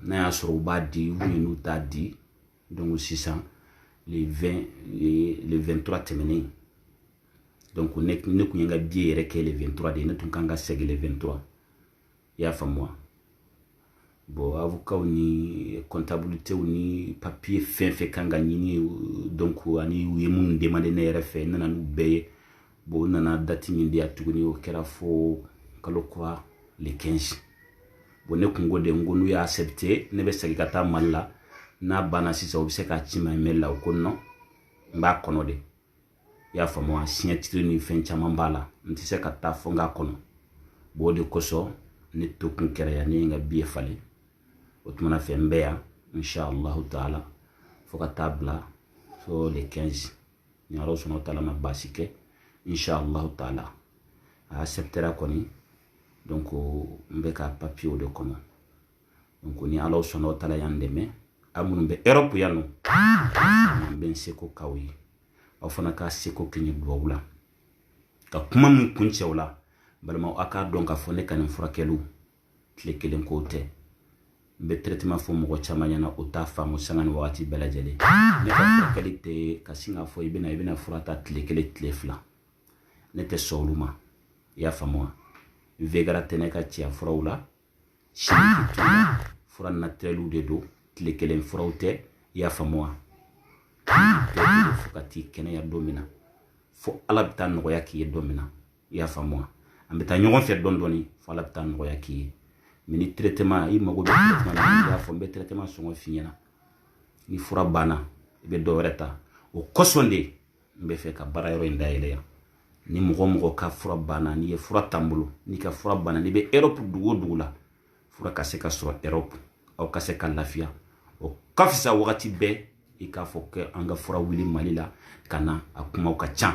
na ya soro ba di winu ta di donc 600 les 23 temene donc ne kunyanga biere ke les 23 de ne tunkanga sege les 23 ya famwa bo avocat ni comptabilité ni papier fin kanga nyini donc ani wimun demander ne refe nana nu beye bo nana dati nyindi atuguni o kera fo kalokwa le 15 bo ne kungo de ngonu ya accepter ne be segi kata malla na bana sisa obise ka chima mela ukono mba kono de ya famo signature ni fencha mambala ntise kata fonga kono bo de koso ne tokun kera ya ne nga biye fale otumana fe mbeya inshallah taala foka tabla so le 15 ni Allah subhanahu wa ta'ala ma basike inshallah taala acceptera koni donc mbeka papier de kono donc ni Allah subhanahu wa ta'ala yandeme amun be Europe yanu ben seko kawi afana ka seko kinyi dwawla ka kuma mun kunchewla balma aka donc afone kan furakelu tlekelen kote be traitement fo mo chamanya o ta famu sangani wati belajele ne ka qualité ka singa fo ibina furata tlekele tlefla ne te soluma ya famwa vegara teneka tia frawla shiki fura naturelu de do tlekele frawte ya famwa fukati kene ya domina fo alabta no yaki domina ya famwa ambeta nyogon fe dondoni fo alabta no yaki mini traitement i mago be traitement ya fo be traitement so finyana ni fura bana be do reta o kosonde mbe fe ka barayro indaile ya ni mugo ka fura bana ni e fura tambulu ni ka fura bana ni be Europe dugula fura ka se ka so Europe o ka se ka lafia o kafisa wakati be i ka fo ke anga fura wili malila kana akuma ka chan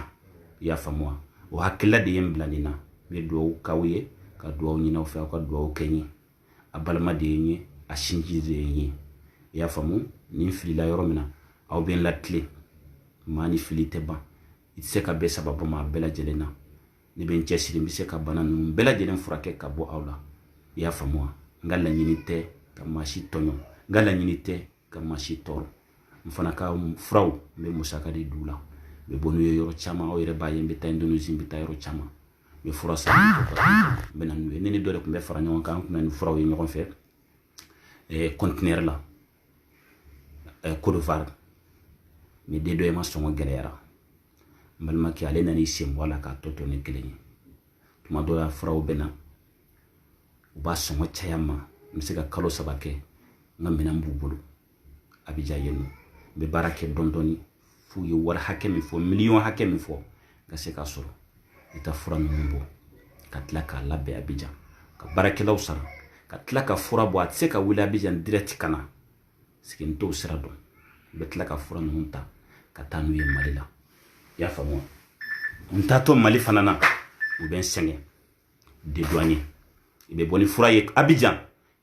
ya famwa o hakila de yemblanina be do kawiye ka do nyina o fe ka do kenyi abalma de yenye a shinjize yenye ya famu ni filila yoromina aw ben latle mani filite ba itse ka be sababu ma bela jelena ni ben chesiri mbise ka bananu bela jelen furake ka bo awla ya famu ngala nyinite ka mashi tonyo ngala nyinite ka mashi toro mfana ka fraw be musaka de dula be bonu yoro chama o yere baye be tay Indonesia be tay yoro chama be furasa benan ni dole ko be fara nyon kan ko men fraw yi ñokon fe conteneur la Côte d'Ivoire mi de do ma songo gelera malma ki ale nani sim wala ka toto ne keleni tuma do la fraw bena ba songo chayama msika kalo sabake ngamina mbubulu abija yenu be barake dondoni fu yi war hakemi fo million hakemi fo gaseka soro ita fura numbo katla ka labbe abija ka barake law sara katla ka fura bo atse ka wila abija direct kana skin to sira do betla ka fura numunta ka taa n'u ye Mali la i y'a faamu wa n taatɔ Mali fana na u bɛ n sɛgɛn dédouané i bɛ bɔ ni fura ye Abidjan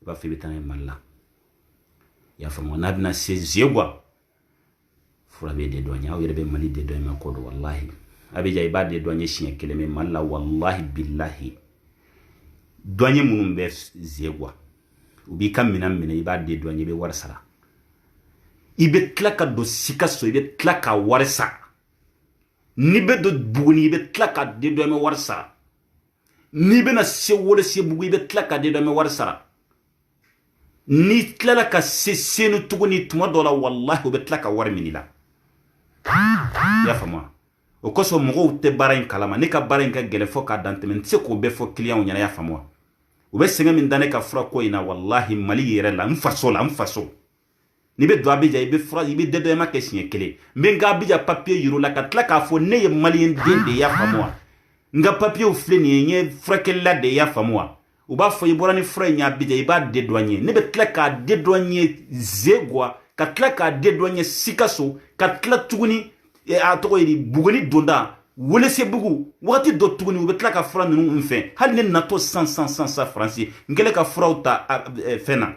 i b'a fɔ i bɛ taa n'a ye Mali la i y'a faamu wa n'a bɛna se Zegwa fura bɛ dédouané aw yɛrɛ bɛ Mali dédouané ko don wallahi Abidjan i b'a dédouané siɲɛ kelen mais Mali la wallahi billahi douanier minnu bɛ Zegwa u b'i ka minɛn minɛ i b'a dédouané i bɛ wari sara i bɛ tila ka don Sikaso i bɛ tila ka wari sara n'i bɛ don Buguni i bɛ tila ka dédouané wari sara n'i bɛna se Welesebugu i bɛ tila ka dédouané wari sara n'i tilala ka se Senu tuguni tuma dɔ la wallahi u bɛ tila ka wari minɛ i la i y'a faamu wa o kosɔn mɔgɔw tɛ baara in kalama ne ka baara in ka gɛlɛn fɔ k'a dantɛmɛ n tɛ se k'o bɛɛ fɔ client ɲɛna i y'a faamu wa u bɛ sɛgɛn min da ne ka fura ko in na wallahi Mali yɛrɛ la n faso n'i bɛ don Abidjan i bɛ fura i bɛ dédouanement kɛ siɲɛ kelen n bɛ n ka Abidjan papier yir'u la ka tila k'a fɔ ne ye maliyɛn den de ye i y'a faamu wa n ka papier filɛ nin ye n ye furakɛlila de ye i y'a faamu wa u b'a fɔ i bɔra ni fura in ye Abidjan i b'a dédouané ne bɛ tila k'a dédouané Zegwa ka tila k'a dédouané Sikaso ka tila tuguni a tɔgɔ ye Buguni donda Welesebugu wagati dɔ tuguni u bɛ tila ka fura ninnu n fɛ hali ne natɔ san Faransi n kɛlen ka furaw ta fɛn na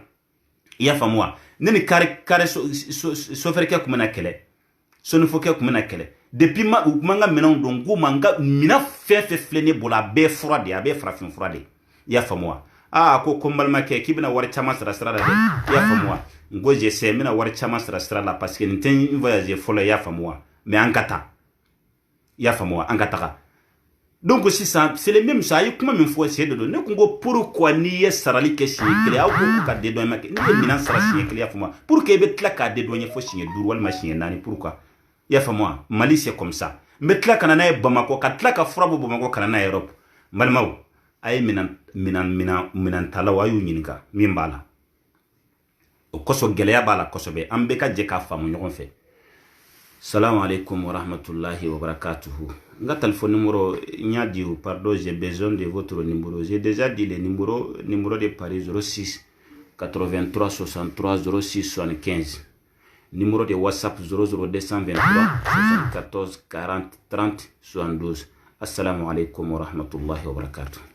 i y'a faamu wa ne ni kare sofɛrikɛ tun bɛna kɛlɛ sonifokɛ tun bɛna kɛlɛ depuis u kuma n ka minɛnw dɔn k'u ma n ka minɛn fɛn fɛn filɛ ne bolo a bɛɛ fura de a bɛɛ farafin fura de i y'a faamu wa ko n balimakɛ k'i bɛna wari caman sara sira la dɛ i y'a faamu wa n ko j'essaie n bɛna wari caman sara sira la parce que nin tɛ n voyage fɔlɔ i y'a faamu wa mais an ka taa i y'a faamu wa an ka taga donc sisan c'est le même ça a ye kuma min fɔ c'est de don ne kun ko pourquoi n'i ye sarali kɛ siɲɛ kelen aw ko ka dédouanement kɛ n'i ye minɛn sara siɲɛ kelen i y'a faamu wa pour que i bɛ tila k'a dédouané fo siɲɛ 5 walima siɲɛ 4 pourquoi i y'a faamu wa Mali c'est comme ça n bɛ tila ka na n'a ye Bamako ka tila ka fura bɔ Bamako ka na n'a ye Europe n balimaw a ye minɛn talaw a y'u ɲininka min b'a la o kosɔn gɛlɛya b'a la kosɛbɛ an bɛɛ ka jɛ k'a faamu ɲɔgɔn fɛ Salam alaikum wa rahmatullahi wa barakatuhu. Nga téléphone numéro nya dit pardon, j'ai besoin de votre numéro. J'ai déjà dit le numéro de Paris 06 83 63 06 75. Numéro de WhatsApp 00223 74 40 30 72. Assalamu alaikum wa rahmatullahi wa barakatuh.